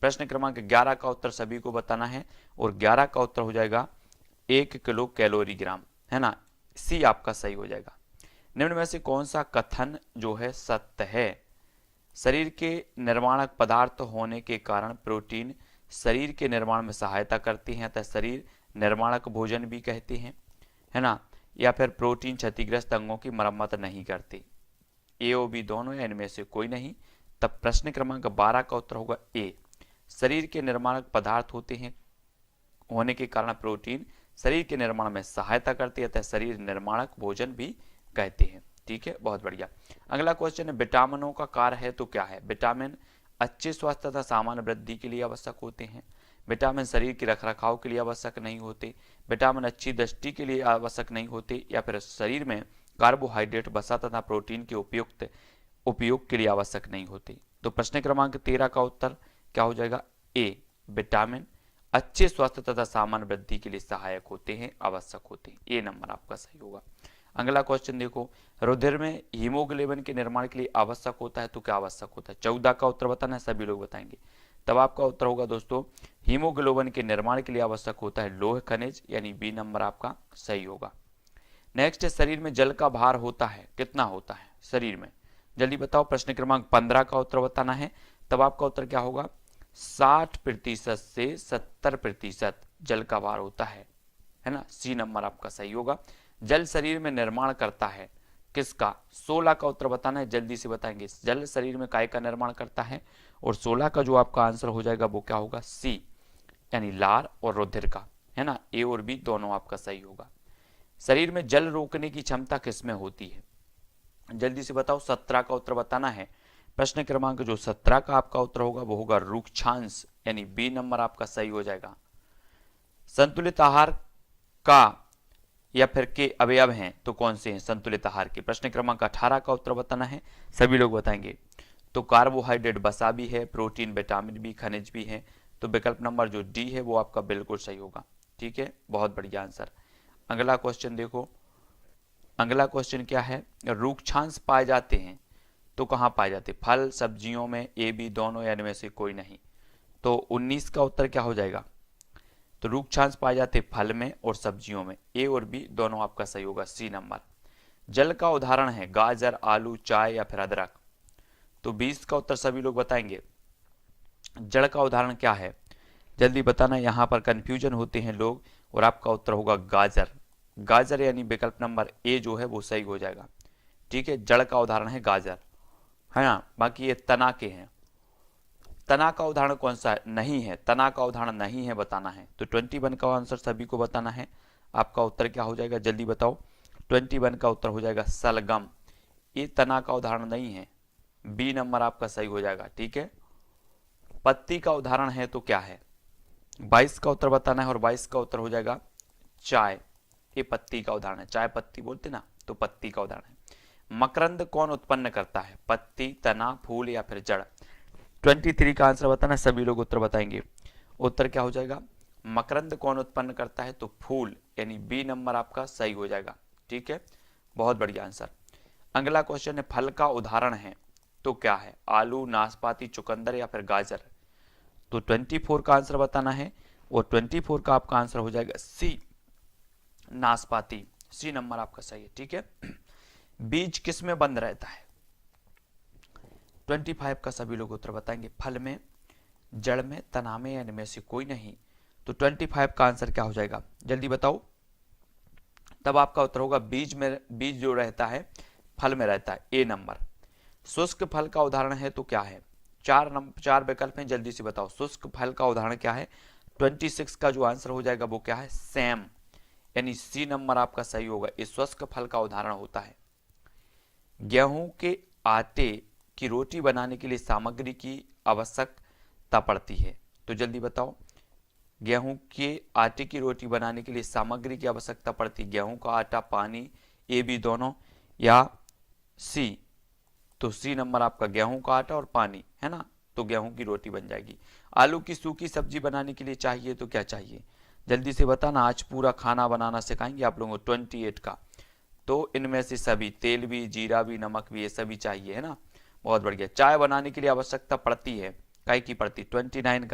प्रश्न क्रमांक 11 का उत्तर सभी को बताना है और 11 का उत्तर हो जाएगा 1 किलो कैलोरी ग्राम, है ना। सी आपका सही हो जाएगा। निम्न में से कौन सा कथन जो है सत्य है। शरीर के निर्माणक पदार्थ होने के कारण प्रोटीन शरीर के निर्माण में सहायता करती हैं, अतः शरीर निर्माणक भोजन भी कहते हैं, है ना। या फिर प्रोटीन क्षतिग्रस्त अंगों की मरम्मत नहीं करती। ए और बी दोनों या इनमें से कोई नहीं। तब प्रश्न क्रमांक 12 का उत्तर होगा ए। शरीर के निर्माणक पदार्थ होते हैं होने के कारण प्रोटीन शरीर के निर्माण में सहायता करती है, अतः शरीर निर्माणक भोजन भी कहते हैं। ठीक है, बहुत बढ़िया। अगला क्वेश्चन है विटामिनों का कार्य है तो क्या है। विटामिन अच्छे स्वास्थ्य तथा सामान्य वृद्धि के लिए आवश्यक होते हैं। विटामिन शरीर के रखरखाव के लिए आवश्यक नहीं होते। विटामिन अच्छी दृष्टि के लिए आवश्यक नहीं होते। या फिर शरीर में कार्बोहाइड्रेट, वसा तथा प्रोटीन के उपयुक्त उपयोग के लिए आवश्यक नहीं होते। तो प्रश्न क्रमांक 13 का उत्तर क्या हो जाएगा, ए। विटामिन अच्छे स्वास्थ्य तथा सामान्य वृद्धि के लिए सहायक होते हैं, आवश्यक होते हैं। ए नंबर आपका सही होगा। अगला क्वेश्चन देखो, रुधिर में हीमोग्लोबिन के निर्माण के लिए आवश्यक होता है तो क्या आवश्यक होता है। 14 का उत्तर बताना है, सभी लोग बताएंगे। तब आपका उत्तर होगा दोस्तों, हीमोग्लोबिन के निर्माण के लिए आवश्यक होता है लौह खनिज, यानी बी नंबर आपका सही होगा। नेक्स्ट है शरीर में जल का भार होता है, कितना होता है शरीर में, जल्दी बताओ। प्रश्न क्रमांक 15 का उत्तर बताना है। तब आपका उत्तर क्या होगा, 60% से 70% जल का भार होता है ना। सी नंबर आपका सही होगा। जल शरीर में निर्माण करता है किसका, 16 का उत्तर बताना है, जल्दी से बताएंगे। जल शरीर में काय का निर्माण करता है और 16 का जो आपका आंसर हो जाएगा वो क्या होगा, सी, यानी लार और रुधिर का, है ना। ए और बी दोनों आपका सही होगा। शरीर में जल रोकने की क्षमता किसमें होती है, जल्दी से बताओ। 17 का उत्तर बताना है। प्रश्न क्रमांक जो 17 का आपका उत्तर होगा वो होगा रूक्षांश, यानी बी नंबर आपका सही हो जाएगा। संतुलित आहार का या फिर के अवयव हैं तो कौन से हैं संतुलित आहार के। प्रश्न क्रमांक 18 का उत्तर बताना है, सभी लोग बताएंगे। तो कार्बोहाइड्रेट वसा भी है, प्रोटीन विटामिन भी, खनिज भी है। तो विकल्प नंबर जो डी है वो आपका बिल्कुल सही होगा। ठीक है, बहुत बढ़िया आंसर। अगला क्वेश्चन देखो, अगला क्वेश्चन क्या है, रूक्षांश पाए जाते हैं तो कहाँ पाए जाते, फल सब्जियों में, ए बी दोनों या इनमें से कोई नहीं। तो 19 का उत्तर क्या हो जाएगा, तो रूक्षांश पाए जाते फल में और सब्जियों में, ए और बी दोनों आपका सही होगा, सी नंबर। जल का उदाहरण है गाजर, आलू, चाय या फिर अदरक। तो 20 का उत्तर सभी लोग बताएंगे। जल का उदाहरण क्या है, जल्दी बताना, यहां पर कंफ्यूजन होते हैं लोग। और आपका उत्तर होगा गाजर। गाजर यानी विकल्प नंबर ए जो है वो सही हो जाएगा। ठीक है, जड़ का उदाहरण है गाजर, है ना। बाकी ये तना के हैं। तना का उदाहरण कौन सा है, नहीं है, तना का उदाहरण नहीं है, बताना है। तो 21 का आंसर सभी को बताना है। आपका उत्तर क्या हो जाएगा, जल्दी बताओ। 21 का उत्तर हो जाएगा सलगम। ये तना का उदाहरण नहीं है, बी नंबर आपका सही हो जाएगा। ठीक है, पत्ती का उदाहरण है तो क्या है, 22 का उत्तर बताना है और 22 का उत्तर हो जाएगा चाय। ये पत्ती का उदाहरण है, चाय पत्ती बोलते ना, तो पत्ती का उदाहरण है। मकरंद कौन उत्पन्न करता है, पत्ती, तना, फूल या फिर जड़। 23 का आंसर बताना, सभी लोग उत्तर बताएंगे। उत्तर क्या हो जाएगा, मकरंद कौन उत्पन्न करता है, तो फूल, यानी बी नंबर आपका सही हो जाएगा। ठीक है, बहुत बढ़िया आंसर। अगला क्वेश्चन है फल का उदाहरण है तो क्या है, आलू, नाशपाती, चुकंदर या फिर गाजर। तो 24 का आंसर बताना है और 24 का आपका आंसर हो जाएगा सी, नाशपाती। सी नंबर आपका सही है। ठीक है, बीज किस में बंद रहता है, 25 का सभी लोग उत्तर बताएंगे। फल में, जड़ में, तना में या इनमें से कोई नहीं। तो 25 का आंसर क्या हो जाएगा, जल्दी बताओ। तब आपका उत्तर होगा बीज में, बीज जो रहता है फल में रहता है, ए नंबर। शुष्क फल का उदाहरण है तो क्या है, चार विकल्प हैं, जल्दी से बताओ। शुष्क फल का उदाहरण क्या है, 26 का जो आंसर हो जाएगा वो क्या है, सेम, यानी सी नंबर आपका सही होगा। ये शुष्क फल का उदाहरण होता है। गेहूं के आटे की रोटी बनाने के लिए सामग्री की आवश्यकता पड़ती है, तो जल्दी बताओ, गेहूं के आटे की रोटी बनाने के लिए सामग्री की आवश्यकता पड़ती है, गेहूं का आटा, पानी, ए बी दोनों, या सी? तो सी नंबर आपका, गेहूं का आटा और पानी, है ना, तो गेहूं की रोटी बन जाएगी। आलू की सूखी सब्जी बनाने के लिए चाहिए तो क्या चाहिए, जल्दी से बताना, आज पूरा खाना बनाना सिखाएंगे आप लोगों को 28 का। तो इनमें से सभी, तेल भी, जीरा भी, नमक भी, ये सभी चाहिए, है ना, बहुत बढ़िया। चाय बनाने के लिए आवश्यकता पड़ती है, काय की पड़ती, 29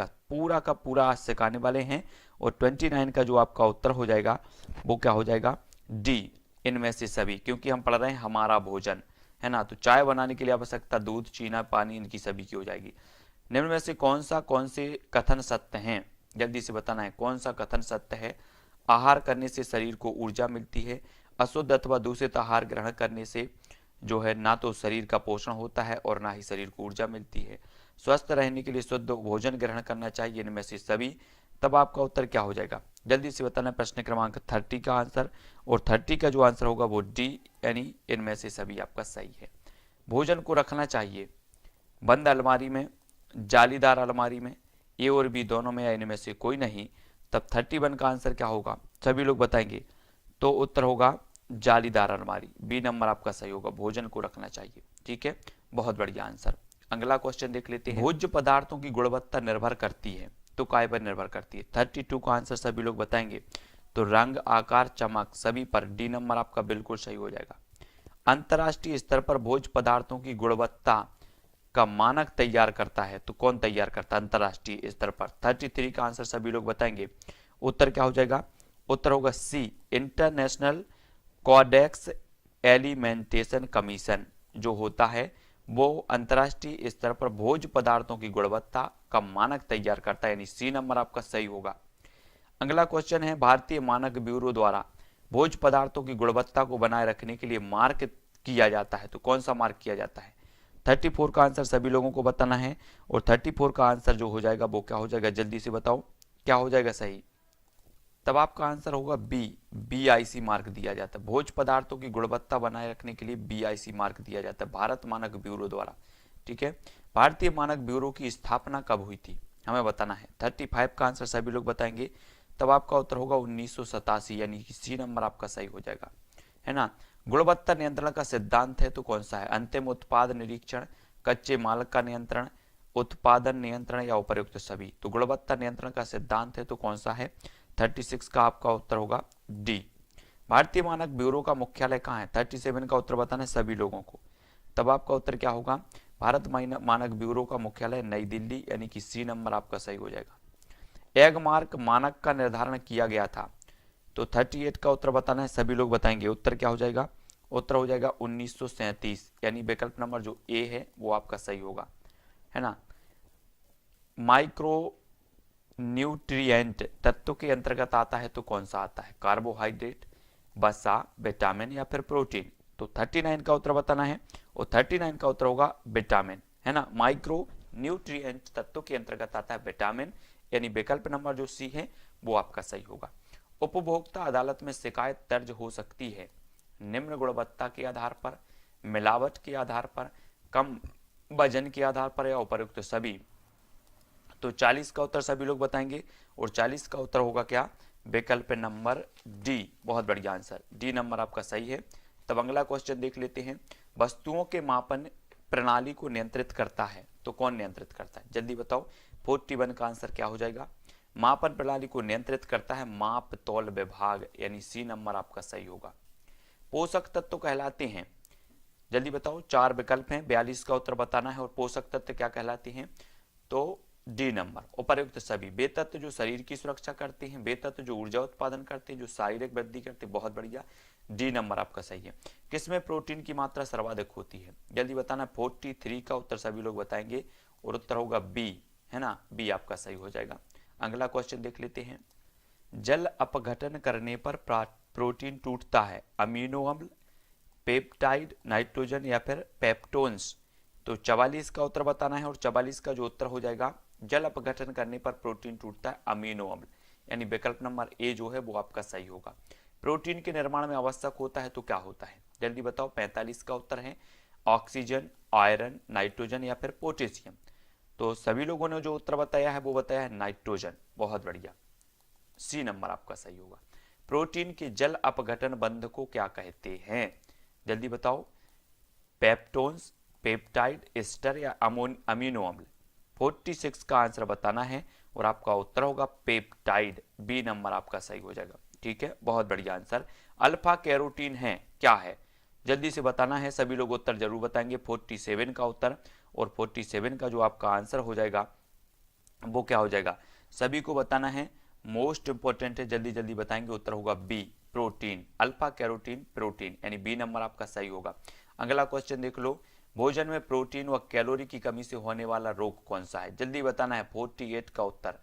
का पूरा आज सिखाने वाले हैं। और 29 का जो आपका उत्तर हो जाएगा वो क्या हो जाएगा, डी, इनमें से सभी, क्योंकि हम पढ़ रहे हैं हमारा भोजन, है ना। तो चाय बनाने के लिए आवश्यकता दूध, चीना, पानी, इनकी सभी की हो जाएगी। निम्न में से कौन से कथन सत्य हैं, जल्दी से बताना है, कौन सा कथन सत्य है? आहार करने से शरीर को ऊर्जा मिलती है, अशुद्ध अथवा दूषित आहार ग्रहण करने से जो है ना तो शरीर का पोषण होता है और ना ही शरीर को ऊर्जा मिलती है, स्वस्थ रहने के लिए शुद्ध भोजन ग्रहण करना चाहिए, इनमें से सभी। तब आपका उत्तर क्या हो जाएगा, जल्दी से बताना। प्रश्न क्रमांक 30 का आंसर, और 30 का जो आंसर होगा वो डी, यानी इनमें से सभी आपका सही है। भोजन को रखना चाहिए बंद अलमारी में, जालीदार अलमारी में, ए और बी दोनों में, या इनमें से कोई नहीं। तब 31 का आंसर क्या होगा, सभी लोग बताएंगे, तो उत्तर होगा जालीदार अलमारी, बी नंबर आपका सही होगा, भोजन को रखना चाहिए। ठीक है, बहुत बढ़िया आंसर। अगला क्वेश्चन देख लेते हैं। भोज्य पदार्थों की गुणवत्ता निर्भर करती है, तो काय पर निर्भर करती है? 32 का आंसर सभी लोग बताएंगे, तो रंग, आकार, चमक, सभी पर डी नंबर आपका बिल्कुल सही हो जाएगा। अंतर्राष्ट्रीय स्तर पर भोज्य पदार्थों की गुणवत्ता का मानक तैयार करता है, तो कौन तैयार करता है अंतर्राष्ट्रीय स्तर पर? 33 का आंसर सभी लोग बताएंगे, उत्तर क्या हो जाएगा, उत्तर होगा सी, इंटरनेशनल कोडेक्स एलिमेंटेशन कमीशन जो होता है वो अंतर्राष्ट्रीय स्तर पर भोज्य पदार्थों की गुणवत्ता का मानक तैयार करता है, यानी सी नंबर आपका सही होगा। अगला क्वेश्चन है, भारतीय मानक ब्यूरो द्वारा भोज्य पदार्थों की गुणवत्ता को बनाए रखने के लिए मार्क किया जाता है, तो कौन सा मार्क किया जाता है? 34 का आंसर सभी लोगों को बताना है, और 34 का आंसर जो हो जाएगा वो क्या हो जाएगा, जल्दी से बताओ क्या हो जाएगा सही? तब आपका आंसर होगा बी, बीआईसी मार्क दिया जाता है। भोज्य पदार्थों की गुणवत्ता बनाए रखने के लिए बीआईसी मार्क दिया जाता है भारत मानक ब्यूरो द्वारा। ठीक है, भारतीय मानक ब्यूरो की स्थापना कब हुई थी, हमें बताना है। 35 का आंसर सभी लोग बताएंगे, तब आपका उत्तर होगा 1987, यानी कि सी नंबर आपका सही हो जाएगा, है ना। गुणवत्ता नियंत्रण का सिद्धांत है तो कौन सा है? अंतिम उत्पाद निरीक्षण, कच्चे माल का नियंत्रण, उत्पादन नियंत्रण, या उपर्युक्त सभी? तो गुणवत्ता नियंत्रण का सिद्धांत है तो कौन सा है? 36 का आपका उत्तर होगा डी। भारतीय मानक ब्यूरो का मुख्यालय कहाँ है? 37 का उत्तर बताना है सभी लोगों को, तब आपका उत्तर क्या होगा? भारत मानक ब्यूरो का मुख्यालय नई दिल्ली, यानी कि सी नंबर आपका सही हो जाएगा। एग मार्क मानक का निर्धारण किया गया था, तो 38 का उत्तर बताना है सभी लोग बताएंगे, उत्तर क्या हो जाएगा? उत्तर हो जाएगा 1937, यानी विकल्प नंबर जो ए है वो आपका सही होगा, है ना। माइक्रो न्यूट्रिएंट तत्व के अंतर्गत आता है तो कौन सा आता है? कार्बोहाइड्रेट, वसा, विटामिन, या फिर प्रोटीन? तो 39 का उत्तर बताना है, और 39 का उत्तर होगा विटामिन, है ना। माइक्रो न्यूट्रिएंट तत्व के अंतर्गत आता है विटामिन, यानी विकल्प नंबर जो सी है वो आपका सही होगा। उपभोक्ता अदालत में शिकायत दर्ज हो सकती है निम्न गुणवत्ता के आधार पर, मिलावट के आधार पर, कम वजन के आधार पर, या उपर्युक्त सभी? तो 40 का उत्तर सभी लोग बताएंगे, और 40 का उत्तर होगा क्या? विकल्प नंबर डी, बहुत बढ़िया आंसर, डी नंबर आपका सही है। तब अगला क्वेश्चन देख लेते हैं। वस्तुओं के मापन प्रणाली को नियंत्रित करता है, तो कौन नियंत्रित करता है? जल्दी बताओ, 41 का आंसर क्या हो जाएगा? मापन प्रणाली को नियंत्रित करता है माप तौल विभाग, यानी सी नंबर आपका सही होगा। पोषक तत्व कहलाते हैं, जल्दी बताओ, 4 विकल्प हैं, 42 का उत्तर बताना है। और पोषक तत्व क्या कहलाते हैं? तो डी नंबर, उपर्युक्त सभी। वे तत्व जो शरीर की सुरक्षा करते हैं, वे तत्व जो ऊर्जा उत्पादन करते हैं, जो शारीरिक वृद्धि करते हैं, बहुत बढ़िया, डी नंबर आपका सही है। किसमें प्रोटीन की मात्रा सर्वाधिक होती है? जल्दी बताना, 43 का उत्तर सभी लोग बताएंगे, और उत्तर होगा बी, है ना, बी आपका सही हो जाएगा। अगला क्वेश्चन देख लेते हैं। जल अपघटन करने पर प्रोटीन टूटता है, अमीनो अम्ल, पेप्टाइड, नाइट्रोजन, या फिर पेप्टोन्स? तो 44 का उत्तर बताना है, और 44 का जो उत्तर हो जाएगा जल अपघटन करने पर प्रोटीन टूटता है, अमीनो अम्ल, यानी विकल्प नंबर ए जो है वो आपका सही होगा। प्रोटीन के निर्माण में आवश्यक होता है तो क्या होता है, जल्दी बताओ। 45 का उत्तर है ऑक्सीजन, आयरन, नाइट्रोजन या फिर पोटेशियम। तो सभी लोगों ने जो उत्तर बताया है वो बताया है नाइट्रोजन, बहुत बढ़िया, सी नंबर आपका सही होगा। प्रोटीन के जल अपघटन बंध को क्या कहते हैं, जल्दी बताओ। पेप्टोन्स, पेप्टाइड, एस्टर या अमीनो अम्ल। 46 का आंसर बताना है और आपका उत्तर होगा पेप्टाइड, बी नंबर आपका सही हो जाएगा। ठीक है, बहुत बढ़िया आंसर। अल्फा कैरोटीन है क्या है, जल्दी से बताना है, सभी लोग उत्तर जरूर बताएंगे। 47 का उत्तर, और 47 का जो आपका आंसर हो जाएगा वो क्या हो जाएगा, सभी को बताना है, मोस्ट इंपॉर्टेंट है, जल्दी जल्दी बताएंगे। उत्तर होगा B, protein, alpha carotene protein, यानी बी नंबर आपका सही होगा। अगला क्वेश्चन देख लो, भोजन में प्रोटीन व कैलोरी की कमी से होने वाला रोग कौन सा है, जल्दी बताना है। 48 का उत्तर,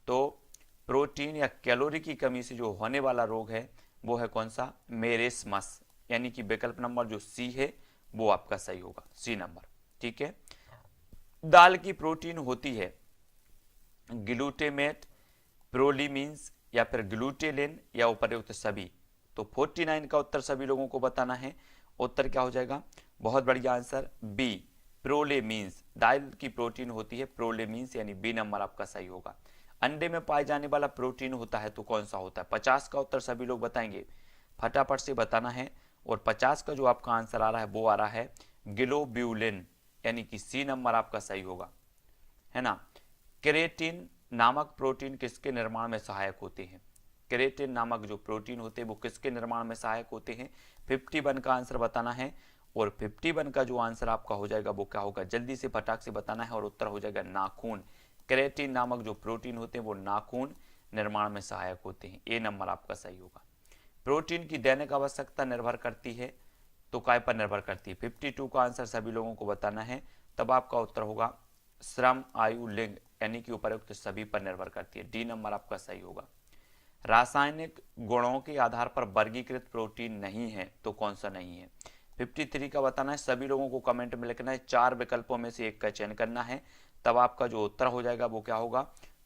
तो प्रोटीन या कैलोरी की कमी से जो होने वाला रोग है वो है कौन सा, मेरेस्मस, यानी कि विकल्प नंबर जो सी है वो आपका सही होगा, सी नंबर। ठीक है, दाल की प्रोटीन होती है ग्लूटेमेट, प्रोलीमीन्स या फिर ग्लूटेलिन या उपर्युक्त सभी। तो 49 का उत्तर सभी लोगों को बताना है, उत्तर क्या हो जाएगा, बहुत बढ़िया आंसर बी, प्रोलेमीन्स। दाल की प्रोटीन होती है प्रोलेमीन्स, यानी बी नंबर आपका सही होगा। अंडे में पाए जाने वाला प्रोटीन होता है तो कौन सा होता है, 50 का उत्तर सभी लोग बताएंगे, फटाफट से बताना है। और 50 का जो आपका आंसर आ रहा है वो आ रहा है ग्लोब्यूलिन, यानी कि सी नंबर आपका सही होगा, है ना। केरेटिन नामक प्रोटीन किसके निर्माण में सहायक होते हैं, केरेटिन नामक जो प्रोटीन होते हैं वो किसके निर्माण में सहायक होते हैं, 51 का आंसर बताना है। और 51 का जो आंसर आपका हो जाएगा वो क्या होगा, जल्दी से फटाक से बताना है, और उत्तर हो जाएगा नाखून। केरेटिन नामक जो प्रोटीन होते हैं वो नाखून निर्माण में सहायक होते हैं, ए नंबर आपका सही होगा। प्रोटीन की दैनिक आवश्यकता निर्भर करती है तो काय पर निर्भर करती है, 52 का आंसर सभी लोगों को बताना है, तब आपका उत्तर होगा श्रम, आयु, लिंग, यानी कि उपर्युक्त सभी पर निर्भर करती है, डी नंबर आपका सही होगा। रासायनिक गुणों के आधार पर वर्गीकृत प्रोटीन नहीं है तो कौन सा नहीं है, 53 का बताना है, सभी लोगों को कमेंट में लिखना है, 4 विकल्पों में से एक का चयन करना है, तब आपका जो उत्तर हो जाएगा वो क्या होगा,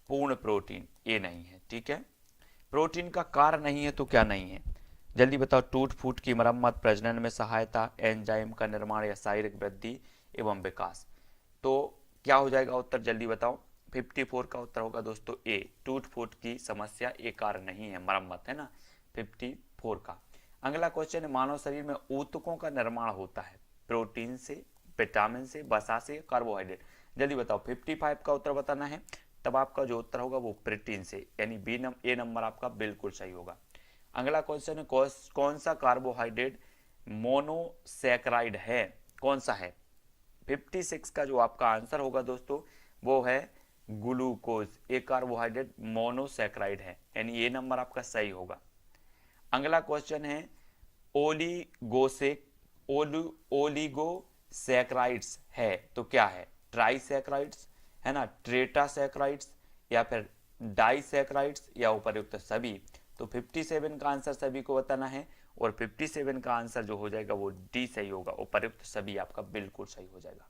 पूर्ण प्रोटीन, ए नहीं है। ठीक है, प्रोटीन का कार्य नहीं है तो क्या नहीं है, जल्दी बताओ। टूट फूट की मरम्मत, प्रजनन में सहायता, एंजाइम का निर्माण या शारीरिक वृद्धि एवं विकास। तो क्या हो जाएगा उत्तर, जल्दी बताओ। 54 का उत्तर होगा दोस्तों ए, टूट फूट की समस्या एक कार्य नहीं है, मरम्मत है ना, 54 का। अगला क्वेश्चन है, मानव शरीर में ऊतकों का निर्माण होता है प्रोटीन से, विटामिन से, वसा से, कार्बोहाइड्रेट, जल्दी बताओ। 55 का उत्तर बताना है, तब आपका जो उत्तर होगा वो प्रोटीन से, यानी ए नंबर आपका बिल्कुल सही होगा। अगला क्वेश्चन है, कौन सा कार्बोहाइड्रेट मोनोसैकराइड है, कौन सा है, 56 का जो आपका आंसर होगा दोस्तों वो है ग्लूकोज, एक कार्बोहाइड्रेट मोनोसैकराइड है, यानी ये नंबर आपका सही होगा। अगला क्वेश्चन है, ओलिगोसेक ओलिगोसैकराइड्स है तो क्या है, ट्राइसैकराइड्स है ना, ट्रेटासैकराइड्स या फिर डाइसैकराइड्स या उपर्युक्त सभी। तो 57 का आंसर सभी को बताना है, और 57 का आंसर जो हो जाएगा वो डी सही होगा, उपर्युक्त सभी आपका बिल्कुल सही हो जाएगा।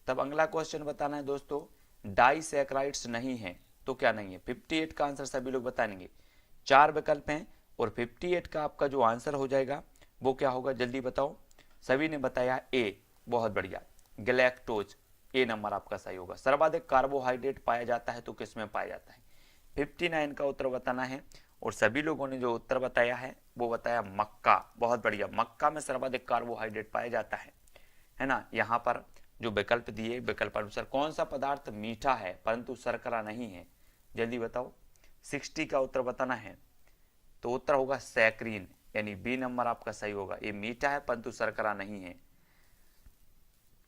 तब अगला क्वेश्चन बताना है दोस्तों, डाइसैकराइड्स नहीं है तो क्या नहीं है, 58 का आंसर सभी लोग बताएंगे, 4 विकल्प हैं, और 58 का आपका जो आंसर हो जाएगा वो क्या होगा, जल्दी बताओ। सभी ने बताया ए, बहुत बढ़िया, गैलेक्टोज, ए नंबर आपका सही होगा। सर्वाधिक कार्बोहाइड्रेट पाया जाता है तो किसमें पाया जाता है, 59 का उत्तर बताना है, और सभी लोगों ने जो उत्तर बताया है वो बताया मक्का, बहुत बढ़िया, मक्का में सर्वाधिक कार्बोहाइड्रेट पाया जाता है ना। यहाँ पर जो विकल्प दिए, विकल्प अनुसार कौन सा पदार्थ मीठा है परंतु शर्करा नहीं है, जल्दी बताओ। 60 का उत्तर बताना है, तो उत्तर होगा सैक्रीन, यानी बी नंबर आपका सही होगा, ये मीठा है परंतु शर्करा नहीं है।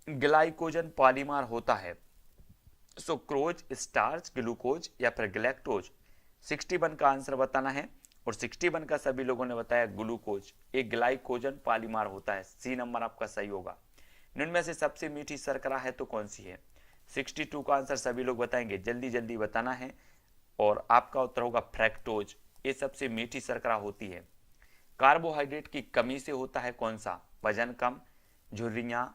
ग्लाइकोजन पॉलीमर होता है सुक्रोज, स्टार्च, ग्लूकोज या फिर गैलेक्टोज, 61 का आंसर बताना है, और 61 का सभी लोगों ने बताया ग्लूकोज, एक ग्लाइकोजन पॉलीमर होता है, सी नंबर आपका सही होगा। इनमें से सबसे मीठी शर्करा है तो कौन सी है, 62 का आंसर सभी लोग बताएंगे, जल्दी जल्दी बताना है, और आपका उत्तर होगा फ्रैक्टोज, ये सबसे मीठी शर्करा होती है। कार्बोहाइड्रेट की कमी से होता है कौन सा, वजन कम, झुर्रियां,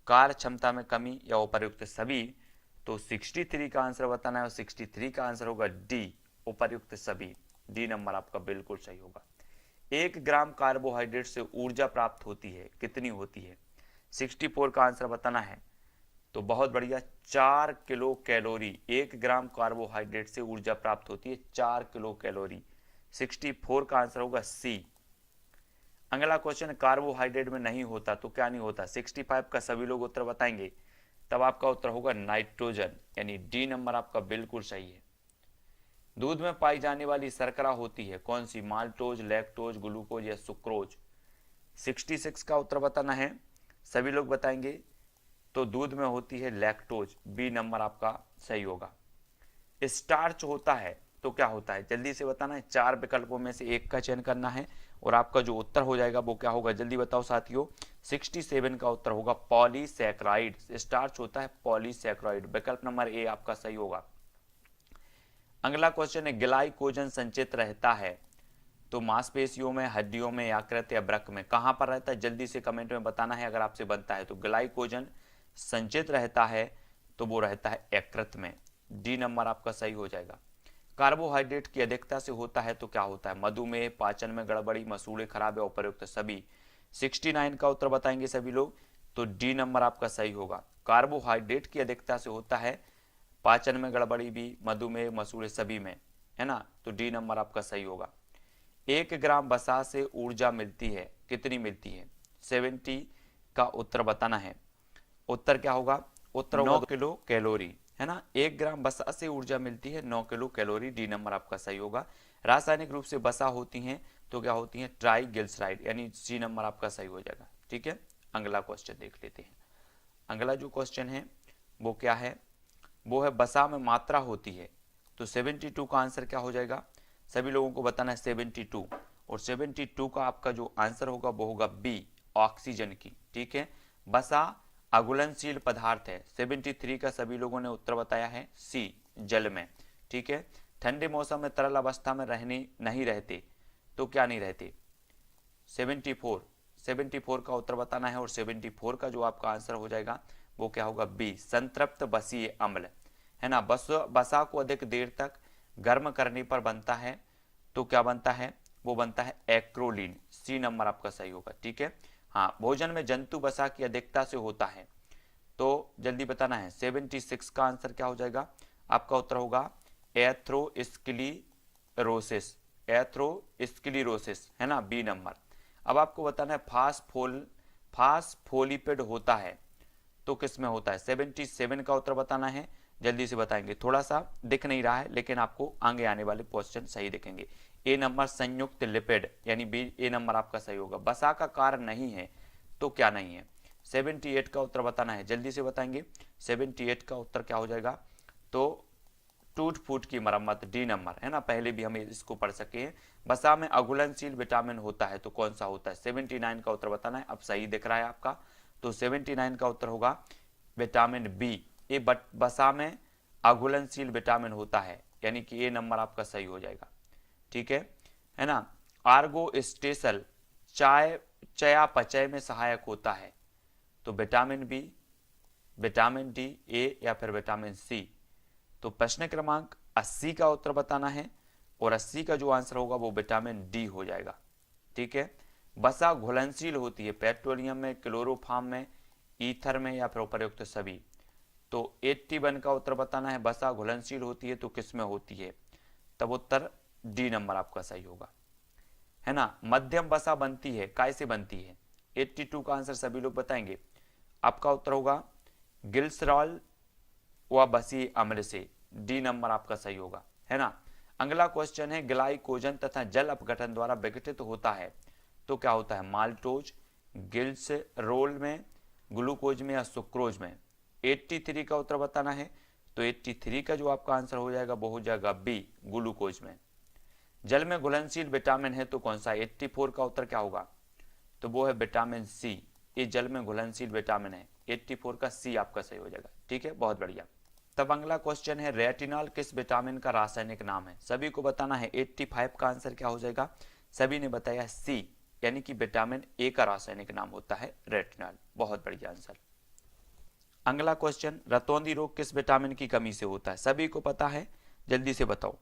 कार्य क्षमता में कमी या उपर्युक्त सभी। तो 63 का आंसर बताना है और 63 का आंसर होगा डी, उपर्युक्त सभी। डी नंबर आपका बिल्कुल सही होगा। 1 ग्राम कार्बोहाइड्रेट से ऊर्जा प्राप्त होती है, कितनी होती है? 64 का आंसर बताना है। तो बहुत बढ़िया, 4 किलो कैलोरी। 1 ग्राम कार्बोहाइड्रेट से ऊर्जा प्राप्त होती है 4 किलो कैलोरी। 64 का आंसर होगा सी। अगला क्वेश्चन, कार्बोहाइड्रेट में नहीं होता तो क्या नहीं होता? 65 का सभी लोग उत्तर बताएंगे, तब आपका उत्तर होगा नाइट्रोजन, यानी डी नंबर आपका बिल्कुल सही है। दूध में पाई जाने वाली शर्करा होती है कौन सी? माल्टोज, लैक्टोज, ग्लूकोज या सुक्रोज? 66 का उत्तर बताना है, सभी लोग बताएंगे। तो दूध में होती है लैक्टोज, बी नंबर आपका सही होगा। स्टार्च होता है तो क्या होता है? जल्दी से बताना है, 4 विकल्पों में से एक का चयन करना है और आपका जो उत्तर हो जाएगा वो क्या होगा? जल्दी बताओ साथियों। 67 का उत्तर होगा पॉलीसैकेराइड। स्टार्च होता है पॉलीसैकेराइड, विकल्प नंबर ए आपका सही होगा। अगला क्वेश्चन है, ग्लाइकोजन संचित रहता है तो मांसपेशियों में, हड्डियों में, यकृत या वृक्क में? कहां पर रहता है? जल्दी से कमेंट में बताना है अगर आपसे बनता है तो। ग्लाइकोजन संचित रहता है तो वो रहता है यकृत में, डी नंबर आपका सही हो जाएगा। कार्बोहाइड्रेट की अधिकता से होता है तो क्या होता है? मधुमेह, पाचन में गड़बड़ी, मसूड़े खराब या उपर्युक्त सभी? 69 का उत्तर बताएंगे सभी लोग, तो डी नंबर आपका सही होगा। कार्बोहाइड्रेट की अधिकता से होता है पाचन में गड़बड़ी भी, मधुमेह, मसूड़े सभी में, है ना? तो डी नंबर आपका सही होगा। 1 ग्राम वसा से ऊर्जा मिलती है, कितनी मिलती है? 70 का उत्तर बताना है। उत्तर क्या होगा? उत्तर 9 किलो कैलोरी, है ना? 1 ग्राम वसा से ऊर्जा मिलती है 9 किलो कैलोरी, डी नंबर आपका सही होगा। रासायनिक रूप से वसा होती हैं तो क्या होती हैं? ट्राइग्लिसराइड, यानी सी नंबर आपका सही हो जाएगा। ठीक है, अगला क्वेश्चन देख लेते हैं। अगला जो क्वेश्चन है वो क्या है? वो है वसा में मात्रा होती है, तो 72 का आंसर क्या हो जाएगा? सभी लोगों को बताना है 72, और 72 का आपका जो आंसर होगा वो होगा बी, ऑक्सीजन की। ठीक है, वसा अघुलनशील पदार्थ है। 73 का सभी लोगों ने उत्तर बताया है सी, जल में। ठीक है, ठंडे मौसम में तरल अवस्था में रहने नहीं रहते तो क्या नहीं रहते? 74 का उत्तर बताना है, और 74 का जो आपका आंसर हो जाएगा वो क्या होगा? बी, संतृप्त बसीय अम्ल, है ना? वसा को अधिक देर तक गर्म करने पर बनता है तो क्या बनता है? वो बनता है एक्रोलीन, सी नंबर आपका सही होगा। ठीक है, हाँ, भोजन में जंतु वसा की अधिकता से होता है तो जल्दी बताना है। 76 का आंसर क्या हो जाएगा? आपका उत्तर होगा एथ्रोस्क्लीरोसिस, एथ्रोस्क्लीरोसिस, है ना? बी नंबर। अब आपको बताना है फास्फोलिपिड होता है तो किस में होता है? 77 का उत्तर बताना है, जल्दी से बताएंगे। थोड़ा सा दिख नहीं रहा है लेकिन आपको आगे आने वाले क्वेश्चन सही दिखेंगे। ए नंबर संयुक्त लिपिड, यानी बी, ए नंबर आपका सही होगा। वसा का कार्य नहीं है तो क्या नहीं है? 78 का उत्तर बताना है, जल्दी से बताएंगे। 78 का उत्तर क्या हो जाएगा? तो टूट फूट की मरम्मत, डी नंबर, है ना? पहले भी हम इसको पढ़ सके हैं। वसा में अघुलनशील विटामिन होता है तो कौन सा होता है? 79 का उत्तर बताना है। अब सही दिख रहा है आपका, तो 79 का उत्तर होगा विटामिन बी। ये वसा में अघुलनशील विटामिन होता है, यानी कि ए नंबर आपका सही हो जाएगा। ठीक है ना? आर्गोस्टेसल चयापचय में सहायक होता है तो विटामिन बी, विटामिन डी, ए या फिर विटामिन सी? तो प्रश्न क्रमांक 80 का उत्तर बताना है, और 80 का जो आंसर होगा वो विटामिन डी हो जाएगा। ठीक है, वसा घुलनशील होती है पेट्रोलियम में, क्लोरोफॉर्म में, ईथर में या फिर उपर्युक्त सभी? तो 81 का उत्तर बताना है, वसा घुलनशील होती है तो किस में होती है? तब उत्तर डी नंबर आपका सही होगा, है ना? मध्यम वसा बनती है, काय से बनती है? 82 का आंसर सभी लोग बताएंगे। आपका उत्तर होगा ग्लिसरॉल व बसीय अम्ल से, डी नंबर आपका सही होगा, है ना? अगला क्वेश्चन है, ग्लाइकोजन तथा जल अपघटन द्वारा विघटित होता है तो क्या होता है? माल्टोज, ग्लिसरोल में, ग्लूकोज में या सुक्रोज में? 83 का उत्तर बताना है, तो 83 का जो आपका आंसर हो जाएगा वो हो जाएगा बी, ग्लूकोज में। जल में घुलनशील विटामिन है तो कौन सा? 84 का उत्तर क्या होगा? तो वो है विटामिन सी, ये जल में घुलनशील विटामिन है। 84 का सी आपका सही हो जाएगा। ठीक है, बहुत बढ़िया। तब अगला क्वेश्चन है, रेटिनॉल किस विटामिन का रासायनिक नाम है? सभी को बताना है। 85 का आंसर क्या हो जाएगा? सभी ने बताया सी, यानी कि विटामिन ए का रासायनिक नाम होता है रेटिनॉल। बहुत बढ़िया आंसर। अगला क्वेश्चन, रतौंधी रोग किस विटामिन की कमी से होता है? सभी को पता है, जल्दी से बताओ।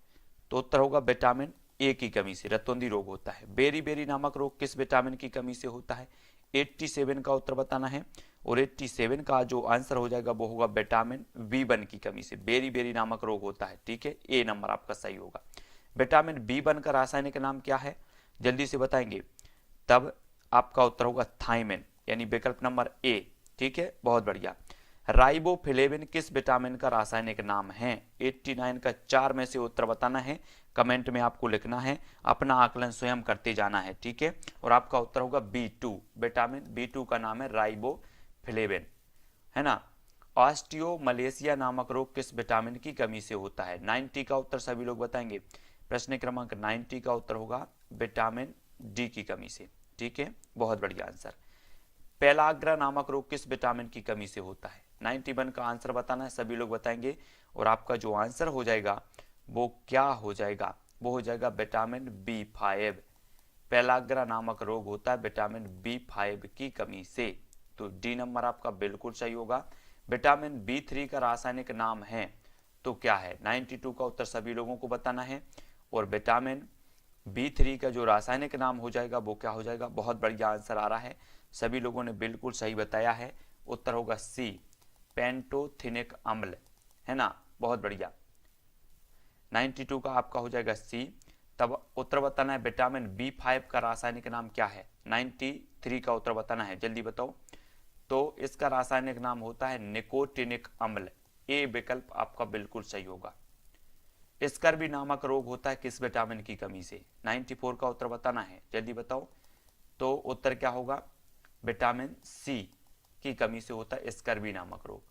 तो उत्तर होगा विटामिन ए की कमी से रतौंधी रोग होता है। बेरी बेरी नामक रोग किस विटामिन की कमी से होता है? 87 का उत्तर बताना है, और 87 का जो आंसर हो जाएगा वो होगा विटामिन बी1 की कमी से बेरी बेरी नामक रोग होता है। ठीक है, ए नंबर आपका सही होगा। विटामिन बी1 का रासायनिक नाम क्या है? जल्दी से बताएंगे, तब आपका उत्तर होगा थायमिन, यानी विकल्प नंबर ए। ठीक है, बहुत बढ़िया। राइबोफ्लेविन किस विटामिन का रासायनिक नाम है? 89 का 4 में से उत्तर बताना है, कमेंट में आपको लिखना है, अपना आकलन स्वयं करते जाना है। ठीक है, और आपका उत्तर होगा बी2, विटामिन बी2 का नाम है राइबोफ्लेविन, है ना। ऑस्टियोमलेशिया नामक रोग किस विटामिन की कमी से होता है? 90 का उत्तर सभी लोग बताएंगे। प्रश्न क्रमांक 90 का उत्तर होगा विटामिन डी की कमी से। ठीक है, बहुत बढ़िया आंसर। पेलाग्रा नामक रोग किस विटामिन की कमी से होता है? 91 का आंसर बताना है, सभी लोग बताएंगे, और आपका जो आंसर हो जाएगा वो क्या हो जाएगा? वो हो जाएगा विटामिन बी5। पेलाग्रा नामक रोग होता है विटामिन बी5 की कमी से, तो डी नंबर आपका बिल्कुल सही होगा। विटामिन बी3 का रासायनिक नाम है तो क्या है? 92 का उत्तर सभी लोगों को बताना है, और विटामिन बी3 का जो रासायनिक नाम हो जाएगा वो क्या हो जाएगा? बहुत बढ़िया आंसर आ रहा है, सभी लोगों ने बिल्कुल सही बताया है। उत्तर होगा सी, पेंटोथेनिक अम्ल, है ना, बहुत बढ़िया। 92 का आपका हो जाएगा सी। तब उत्तर बताना है विटामिन बी5 का रासायनिक नाम क्या है? 93 का उत्तर बताना है, जल्दी बताओ। तो इसका रासायनिक नाम होता है निकोटिनिक अम्ल, ए विकल्प आपका बिल्कुल सही होगा। स्कर्वी नामक रोग होता है किस विटामिन की कमी से? 94 का उत्तर बताना है, जल्दी बताओ। तो उत्तर क्या होगा? विटामिन सी की कमी से होता है स्कर्वी नामक रोग।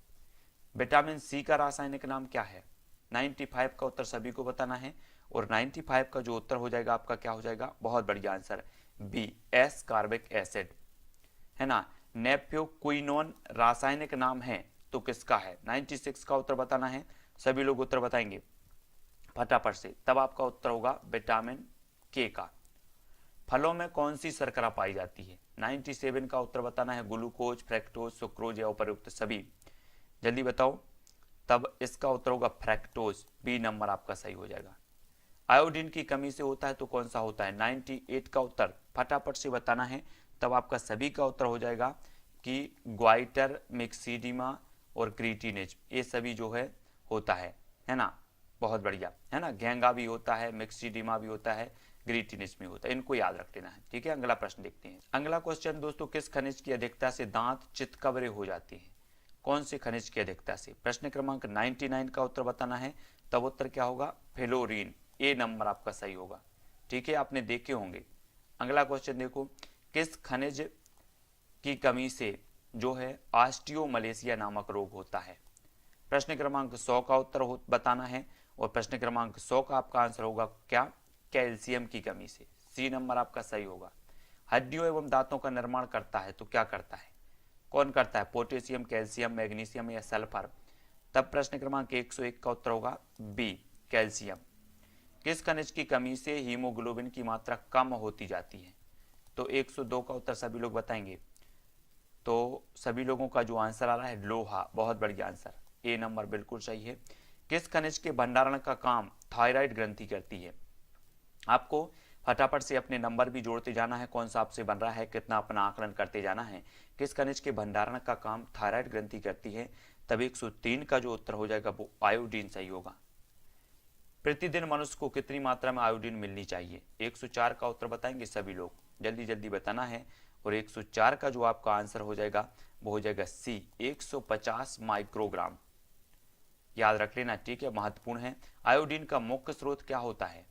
विटामिन सी का रासायनिक नाम क्या है? 95 का उत्तर सभी को बताना है, और 95 का जो उत्तर हो जाएगा आपका क्या हो जाएगा? बहुत बढ़िया आंसर, बी, एस कार्बिक एसिड, है ना। नेप्योक्विनोन रासायनिक नाम है तो किसका है? 96 का उत्तर बताना है, सभी लोग उत्तर बताएंगे फटाफट से, तब आपका उत्तर होगा विटामिन के का। फलों में कौन सी शर्करा पाई जाती है? 97 का उत्तर बताना है, ग्लूकोज, फ्रैक्टोज, सुक्रोज या उपर्युक्त सभी, जल्दी बताओ। तब इसका उत्तर होगा फ्रैक्टोज, बी नंबर आपका सही हो जाएगा। आयोडीन की कमी से होता है तो कौन सा होता है? 98 का उत्तर फटाफट से बताना है, तब आपका सभी का उत्तर हो जाएगा कि ग्वाइटर, मिक्सीडिमा और क्रीटिनेज, ये सभी जो है होता है ना, बहुत बढ़िया, है ना। घेंगा भी होता है, मिक्सीडिमा भी होता है, ग्रीटिनेज भी होता है, इनको याद रख लेना है। ठीक है, अगला प्रश्न देखते हैं। अगला क्वेश्चन दोस्तों, किस खनिज की अधिकता से दांत चितकबरे हो जाते हैं? कौन से खनिज की अधिकता से? प्रश्न क्रमांक 99 का उत्तर बताना है, तब उत्तर क्या होगा? फ्लोरीन, ए नंबर आपका सही होगा। ठीक है, आपने देखे होंगे। अगला क्वेश्चन देखो, किस खनिज की कमी से जो है ऑस्टियोमलेशिया नामक रोग होता है? प्रश्न क्रमांक 100 का उत्तर बताना है, और प्रश्न क्रमांक 100 का आपका आंसर होगा क्या? कैल्शियम की कमी से, सी नंबर आपका सही होगा। हड्डियों एवं दांतों का निर्माण करता है तो क्या करता है? कौन करता है? पोटेशियम, कैल्शियम, मैग्नीशियम या सल्फर? तब प्रश्न क्रमांक 101 का उत्तर होगा बी, कैल्शियम। किस खनिज की कमी से हीमोग्लोबिन की मात्रा कम होती जाती है? तो 102 का उत्तर सभी लोग बताएंगे, तो सभी लोगों का जो आंसर आ रहा है लोहा, बहुत बढ़िया आंसर, ए नंबर बिल्कुल सही है। किस खनिज के भंडारण का काम थायराइड ग्रंथि करती है? आपको फटाफट से अपने नंबर भी जोड़ते जाना है, कौन सा आपसे बन रहा है, कितना अपना आकलन करते जाना है। किस खनिज के भंडारण का काम थायराइड ग्रंथि करती है? तब 103 का जो उत्तर हो जाएगा वो आयोडीन सही होगा। प्रतिदिन मनुष्य को कितनी मात्रा में आयोडीन मिलनी चाहिए? 104 का उत्तर बताएंगे सभी लोग, जल्दी जल्दी बताना है, और 104 का जो आपका आंसर हो जाएगा वो हो जाएगा सी, 150 माइक्रोग्राम, याद रख लेना। ठीक है, महत्वपूर्ण है। आयोडीन का मुख्य स्रोत क्या होता है?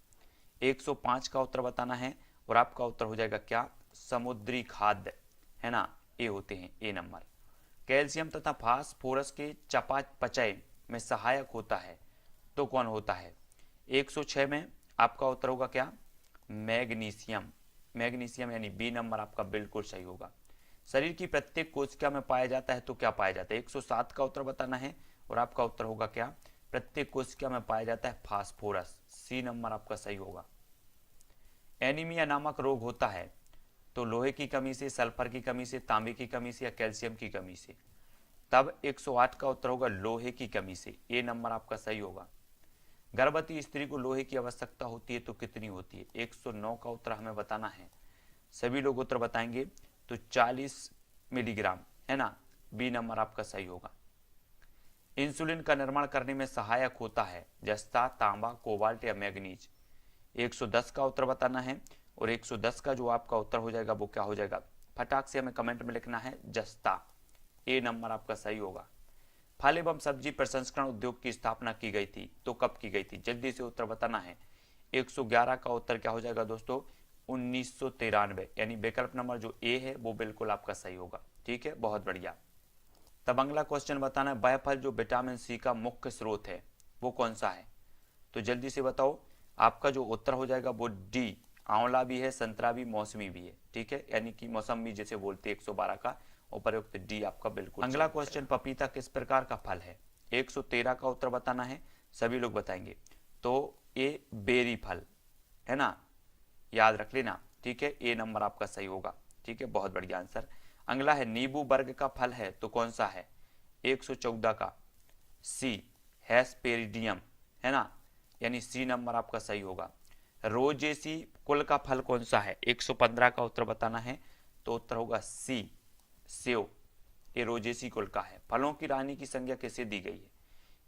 105 का उत्तर बताना है, और आपका उत्तर हो जाएगा क्या? समुद्री खाद्य, है ना, ए होते हैं, ए नंबर। कैल्शियम तथा फास्फोरस के चयापचय में सहायक होता है तो कौन होता है? 106 में आपका उत्तर होगा क्या? मैग्नीशियम, मैग्नीशियम यानी बी नंबर आपका बिल्कुल सही होगा। शरीर की प्रत्येक कोशिका में पाया जाता है तो क्या पाया जाता है? 107 का उत्तर बताना है, और आपका उत्तर होगा क्या? प्रत्येक कोशिका में पाया जाता है फास्फोरस, सी नंबर आपका सही होगा। एनीमिया नामक रोग होता है तो लोहे की कमी से, सल्फर की कमी से, तांबे की कमी से या कैल्शियम की कमी से? तब 108 का उत्तर होगा लोहे की कमी से, ए नंबर आपका सही होगा। गर्भवती स्त्री को लोहे की आवश्यकता होती है तो कितनी होती है, 109 का उत्तर हमें बताना है। सभी लोग उत्तर बताएंगे तो 40 मिलीग्राम, है ना, बी नंबर आपका सही होगा। इंसुलिन का निर्माण करने में सहायक होता है जस्ता, तांबा, कोबाल्ट या मैग्नीज, 110 का उत्तर बताना है। और 110 का जो आपका उत्तर हो जाएगा वो क्या हो जाएगा, फटाक से हमें कमेंट में लिखना है जस्ता, ए नंबर आपका सही होगा। फल एवं सब्जी प्रसंस्करण उद्योग की स्थापना की गई थी तो कब की गई थी, जल्दी से उत्तर बताना है। 111 का उत्तर क्या हो जाएगा दोस्तों, 1993, यानी विकल्प नंबर जो ए है वो बिल्कुल आपका सही होगा। ठीक है, बहुत बढ़िया। तब अगला क्वेश्चन बताना है, वह फल जो विटामिन सी का मुख्य स्रोत है वो कौन सा है, तो जल्दी से बताओ। आपका जो उत्तर हो जाएगा वो डी, आंवला भी है, संतरा भी, मौसमी भी है। ठीक है, यानी कि मौसमी जैसे बोलते हैं 112 का उपयुक्त डी आपका बिल्कुल। अगला क्वेश्चन, पपीता किस प्रकार का फल है, 113 का उत्तर बताना है। सभी लोग बताएंगे तो ए बेरी फल, है ना, याद रख लेना। ठीक है, ए नंबर आपका सही होगा। ठीक है, बहुत बढ़िया आंसर। अगला है, नींबू वर्ग का फल है तो कौन सा है, 114 का सी, हेस्पेरिडियम, है ना, यानी सी नंबर आपका सही होगा। रोजेसी कुल का फल कौन सा है, 115 का उत्तर बताना है, तो उत्तर होगा सी, सेव, ये रोजेसी कुल का है। फलों की रानी की संज्ञा किसे दी गई है,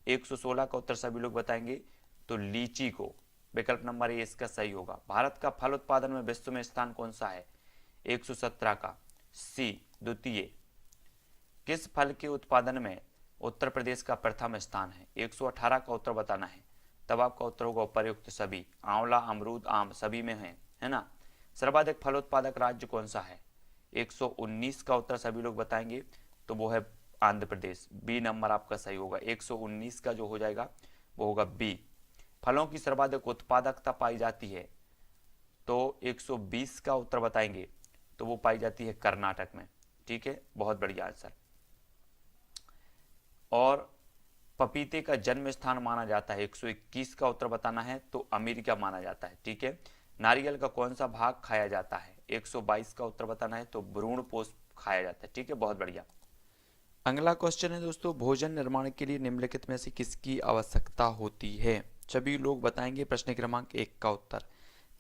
116 का उत्तर सभी लोग बताएंगे तो लीची को, विकल्प नंबर ए इसका सही होगा। भारत का फल उत्पादन में विश्व में स्थान कौन सा है, 117 का सी, द्वितीय। किस फल के उत्पादन में उत्तर प्रदेश का प्रथम स्थान है, 118 का उत्तर बताना है। तब आपका उत्तर होगा उपर्युक्त सभी, आंवला, अमरूद, आम सभी में है ना। सर्वाधिक फल उत्पादक राज्य कौन सा है, 119 का उत्तर सभी लोग बताएंगे तो वो है आंध्र प्रदेश, बी नंबर आपका सही होगा। 119 का जो हो जाएगा वो होगा बी। फलों की सर्वाधिक उत्पादकता पाई जाती है तो 120 का उत्तर बताएंगे तो वो पाई जाती है कर्नाटक में। ठीक है, बहुत बढ़िया आंसर। और पपीते का जन्म स्थान माना जाता है, 121 का उत्तर बताना है तो अमेरिका माना जाता है। ठीक है, नारियल का कौन सा भाग खाया जाता है, 122 का उत्तर बताना है तो भ्रूण पोष खाया जाता है। ठीक है, बहुत बढ़िया। अगला क्वेश्चन है दोस्तों, भोजन निर्माण के लिए निम्नलिखित में से किसकी आवश्यकता होती है, सभी लोग बताएंगे प्रश्न क्रमांक 1 का उत्तर।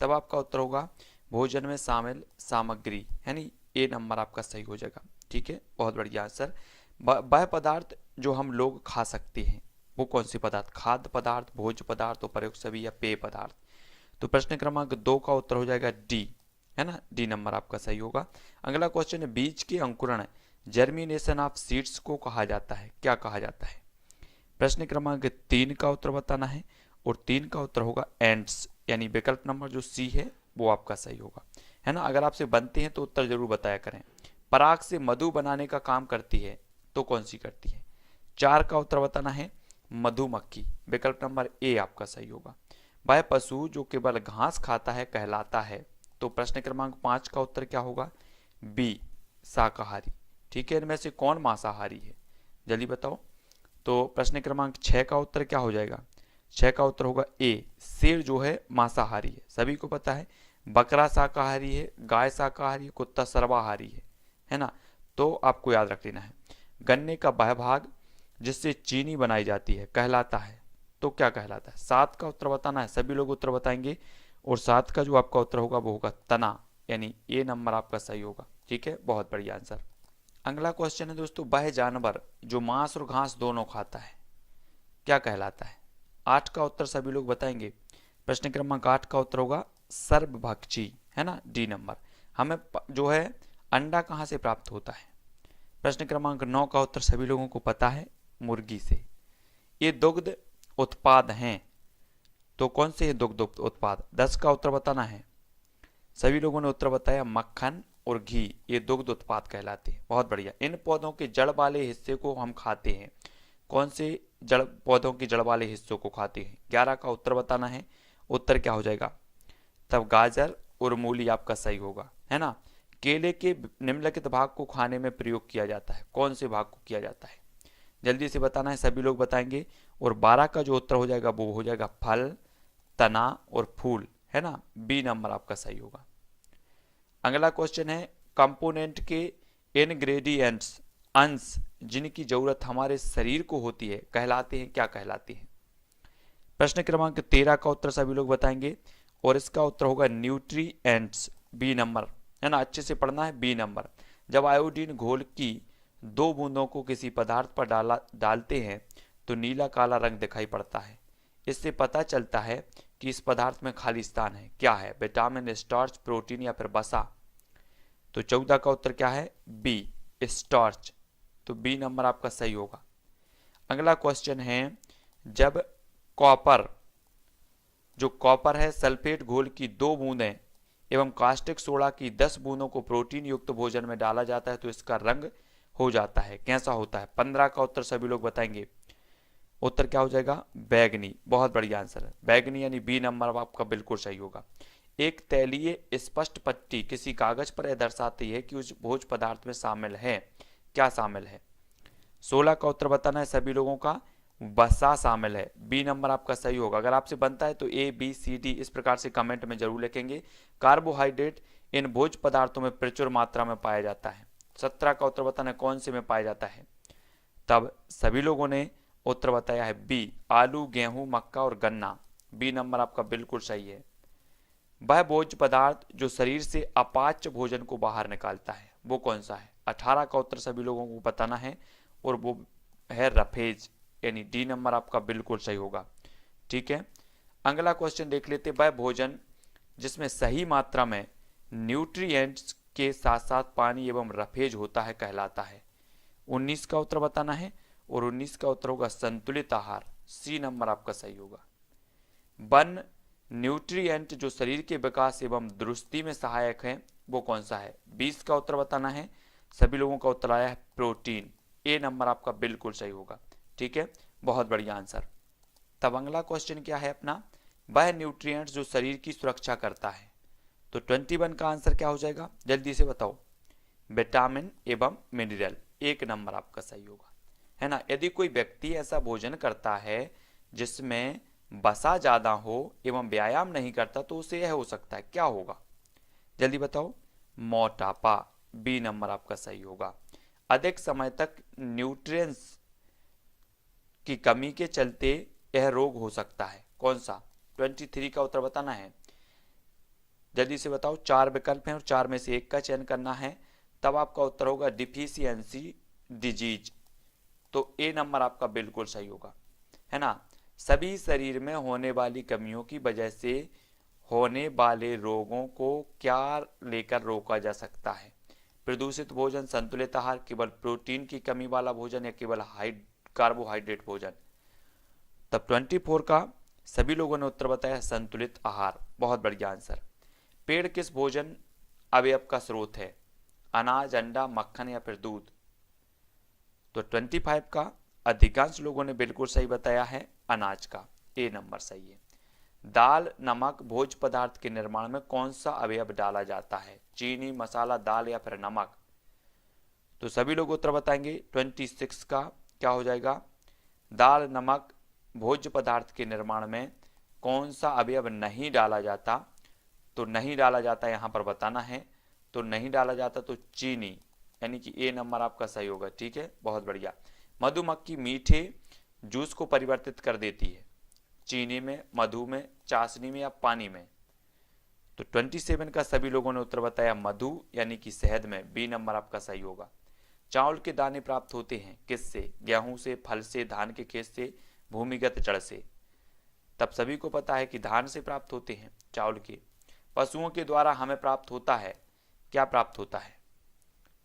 तब आपका उत्तर होगा भोजन में शामिल सामग्री, यानी ए नंबर आपका सही हो जाएगा। ठीक है, बहुत बढ़िया आंसर। वह पदार्थ जो हम लोग खा सकते हैं वो कौन से पदार्थ, खाद्य पदार्थ, भोज्य पदार्थ, उपयुक्त सभी या पेय पदार्थ, तो प्रश्न क्रमांक 2 का उत्तर हो जाएगा डी, है ना, डी नंबर आपका सही होगा। अगला क्वेश्चन है, बीज के अंकुरण जर्मिनेशन ऑफ सीड्स को कहा जाता है, क्या कहा जाता है, प्रश्न क्रमांक 3 का उत्तर बताना है। और 3 का उत्तर होगा एंड्स, यानी विकल्प नंबर जो सी है वो आपका सही होगा, है ना। अगर आपसे बनते हैं तो उत्तर जरूर बताया करें। पराग से मधु बनाने का काम करती है तो कौन सी करती है, 4 का उत्तर बताना है मधुमक्खी, विकल्प नंबर ए आपका सही होगा। वह पशु जो केवल घास खाता है कहलाता है, तो प्रश्न क्रमांक 5 का उत्तर क्या होगा, बी, शाकाहारी। ठीक है, इनमें से कौन मांसाहारी है, जल्दी बताओ। तो प्रश्न क्रमांक 6 का उत्तर क्या हो जाएगा, 6 का उत्तर होगा ए, शेर जो है मांसाहारी है, सभी को पता है। बकरा शाकाहारी है, गाय शाकाहारी है, कुत्ता सर्वाहारी है ना। तो आपको याद रख लेना है। गन्ने का वह भाग जिससे चीनी बनाई जाती है कहलाता है तो क्या कहलाता है, 7 का उत्तर बताना है, सभी लोग उत्तर बताएंगे। और 7 का जो आपका उत्तर होगा वो होगा तना, यानी ए नंबर आपका सही होगा। ठीक है, बहुत बढ़िया आंसर। अगला क्वेश्चन है दोस्तों, वह जानवर जो मांस और घास दोनों खाता है क्या कहलाता है, 8 का उत्तर सभी लोग बताएंगे। प्रश्न क्रमांक 8 का उत्तर होगा सर्वभक्षी, है ना, डी नंबर। हमें जो है अंडा कहाँ से प्राप्त होता है, प्रश्न क्रमांक 9 का उत्तर सभी लोगों को पता है, मुर्गी से। ये दुग्ध उत्पाद हैं तो कौन से दुग्ध उत्पाद, 10 का उत्तर बताना है। सभी लोगों ने उत्तर बताया मक्खन और घी, ये दुग्ध उत्पाद कहलाते हैं। बहुत बढ़िया। इन पौधों के जड़ वाले हिस्से को हम खाते हैं, कौन से जड़ पौधों के जड़ वाले हिस्सों को खाते हैं, 11 का उत्तर बताना है। उत्तर क्या हो जाएगा, तब गाजर और मूली आपका सही होगा, है ना। केले के निम्नलिखित भाग को खाने में प्रयोग किया जाता है, कौन से भाग को किया जाता है, जल्दी से बताना है, सभी लोग बताएंगे। और 12 का जो उत्तर हो जाएगा वो हो जाएगा फल, तना और फूल, है ना, बी नंबर आपका सही होगा। अगला क्वेश्चन है, कंपोनेंट के इनग्रेडिएंट्स अंश जिनकी जरूरत हमारे शरीर को होती है कहलाते हैं, क्या कहलाते हैं? प्रश्न क्रमांक 13 का उत्तर सभी लोग बताएंगे और इसका उत्तर होगा न्यूट्रिएंट्स, बी नंबर, है ना, अच्छे से पढ़ना है, बी नंबर। जब आयोडीन घोल की 2 बूंदों को किसी पदार्थ पर डालते हैं तो नीला काला रंग दिखाई पड़ता है। इससे पता चलता है कि इस पदार्थ में खाली स्थान है। क्या है? विटामिन, स्टार्च, प्रोटीन या फिर वसा? तो 14 का उत्तर क्या है? B, starch. तो बी नंबर आपका सही होगा। अगला क्वेश्चन है, जब कॉपर, जो कॉपर है, सल्फेट घोल की 2 बूंदें एवं कास्टिक सोडा की 10 बूंदों को प्रोटीन युक्त भोजन में डाला जाता है तो इसका रंग हो जाता है, कैसा होता है? 15 का उत्तर सभी लोग बताएंगे। उत्तर क्या हो जाएगा? बैगनी। बहुत बढ़िया आंसर है, बैगनी यानी बी नंबर आपका बिल्कुल सही होगा। एक तैलीय स्पष्ट पट्टी किसी कागज पर यह दर्शाती है कि उस भोज पदार्थ में शामिल है, क्या शामिल है? 16 का उत्तर बताना है सभी लोगों का, वसा शामिल है, बी नंबर आपका सही होगा। अगर आपसे बनता है तो ए बी सी डी इस प्रकार से कमेंट में जरूर लिखेंगे। कार्बोहाइड्रेट इन भोज पदार्थों में प्रचुर मात्रा में पाया जाता है। 17 का उत्तर बताना है कौन से में पाया जाता है? तब सभी लोगों ने उत्तर बताया है बी, आलू, गेहूं, मक्का और गन्ना, बी नंबर आपका बिल्कुल सही है। वह भोज्य पदार्थ जो शरीर से अपाच्य भोजन को बाहर निकालता है वो कौन सा है? 18 का उत्तर सभी लोगों को बताना है और वो है रफेज, यानी डी नंबर आपका बिल्कुल सही होगा। ठीक है, अगला क्वेश्चन देख लेते। वह भोजन जिसमें सही मात्रा में न्यूट्रिएंट्स के साथ साथ पानी एवं रफेज होता है कहलाता है। 19 का उत्तर बताना है और 19 का उत्तर होगा संतुलित आहार, सी नंबर आपका सही होगा। वन न्यूट्रिएंट जो शरीर के विकास एवं दुरुस्ती में सहायक है वो कौन सा है? 20 का उत्तर बताना है सभी लोगों का उत्तर आया है प्रोटीन, ए नंबर आपका बिल्कुल सही होगा। ठीक है, बहुत बढ़िया आंसर। तब अगला क्वेश्चन क्या है अपना, वह न्यूट्रिएंट्स जो शरीर की सुरक्षा करता है। तो 21 का आंसर क्या हो जाएगा? जल्दी से बताओ। विटामिन एवं मिनरल, एक नंबर आपका सही होगा, है ना। यदि कोई व्यक्ति ऐसा भोजन करता है जिसमें वसा ज्यादा हो एवं व्यायाम नहीं करता तो उसे यह हो सकता है, क्या होगा? जल्दी बताओ। मोटापा, बी नंबर आपका सही होगा। अधिक समय तक न्यूट्रिएंट्स की कमी के चलते यह रोग हो सकता है, कौन सा? 23 का उत्तर बताना है, जल्दी से बताओ। 4 विकल्प हैं और 4 में से एक का चयन करना है, तब आपका उत्तर होगा डिफिशियंसी डिजीज, तो ए नंबर आपका बिल्कुल सही होगा, है ना। सभी शरीर में होने वाली कमियों की वजह से होने वाले रोगों को क्या लेकर रोका जा सकता है? प्रदूषित भोजन, संतुलित आहार, केवल प्रोटीन की कमी वाला भोजन या केवल कार्बोहाइड्रेट भोजन? तब 24 का सभी लोगों ने उत्तर बताया संतुलित आहार, बहुत बढ़िया आंसर। पेड़ किस भोजन अवयव का स्रोत है? अनाज, अंडा, मक्खन या फिर दूध? तो 25 का अधिकांश लोगों ने बिल्कुल सही बताया है अनाज का, ए नंबर सही है। दाल, नमक भोज्य पदार्थ के निर्माण में कौन सा अवयव डाला जाता है? चीनी, मसाला, दाल या फिर नमक? तो सभी लोग उत्तर बताएंगे। 26 का क्या हो जाएगा? दाल, नमक भोज्य पदार्थ के निर्माण में कौन सा अवयव नहीं डाला जाता? तो नहीं डाला जाता यहां पर बताना है, तो नहीं डाला जाता तो चीनी, यानी कि ए नंबर आपका सही होगा। ठीक है, बहुत बढ़िया। मधुमक्खी मीठे जूस को परिवर्तित कर देती है, चीनी में, मधु में, चाशनी में या पानी में? तो 27 का सभी लोगों ने उत्तर बताया मधु, यानी कि शहद में, बी नंबर आपका सही होगा। चावल के दाने प्राप्त होते हैं किससे? गेहूं से, फल से, धान के खेत से, भूमिगत जड़ से? तब सभी को पता है कि धान से प्राप्त होते हैं चावल के। पशुओं के द्वारा हमें प्राप्त होता है, क्या प्राप्त होता है?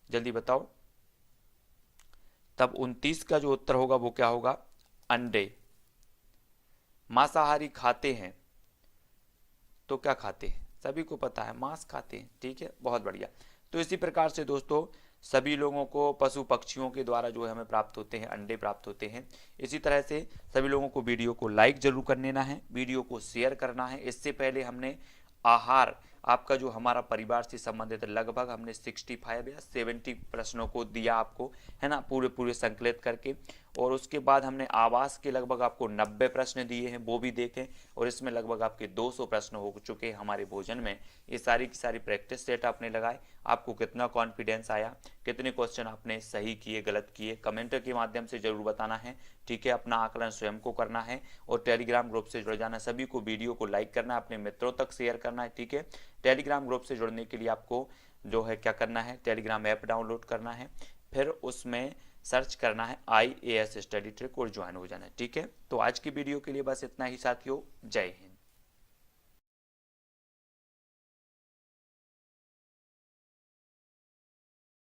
जल्दी बताओ। तब 29 का जो उत्तर होगा वो क्या होगा? अंडे। मांसाहारी खाते हैं तो क्या खाते हैं? सभी को पता है मांस खाते हैं। ठीक है, बहुत बढ़िया। तो इसी प्रकार से दोस्तों सभी लोगों को पशु पक्षियों के द्वारा जो है हमें प्राप्त होते हैं, अंडे प्राप्त होते हैं। इसी तरह से सभी लोगों को वीडियो को लाइक जरूर कर लेना है, वीडियो को शेयर करना है। इससे पहले हमने आहार, आपका जो हमारा परिवार से संबंधित लगभग हमने 65 या 70 प्रश्नों को दिया आपको, है ना, पूरे संकलित करके, और उसके बाद हमने आवास के लगभग आपको 90 प्रश्न दिए हैं, वो भी देखें। और इसमें लगभग आपके 200 प्रश्न हो चुके हैं हमारे भोजन में। ये सारी की सारी प्रैक्टिस सेट आपने लगाए, आपको कितना कॉन्फिडेंस आया, कितने क्वेश्चन आपने सही किए गलत किए, कमेंट के माध्यम से जरूर बताना है, ठीक है। अपना आकलन स्वयं को करना है और टेलीग्राम ग्रुप से जुड़ जाना। सभी को वीडियो को लाइक करना है, अपने मित्रों तक शेयर करना है, ठीक है। टेलीग्राम ग्रुप से जुड़ने के लिए आपको जो है क्या करना है, टेलीग्राम ऐप डाउनलोड करना है, फिर उसमें सर्च करना है IAS स्टडी ट्रिक और ज्वाइन हो जाना है, ठीक है। तो आज की वीडियो के लिए बस इतना ही साथियों, जय हिंद।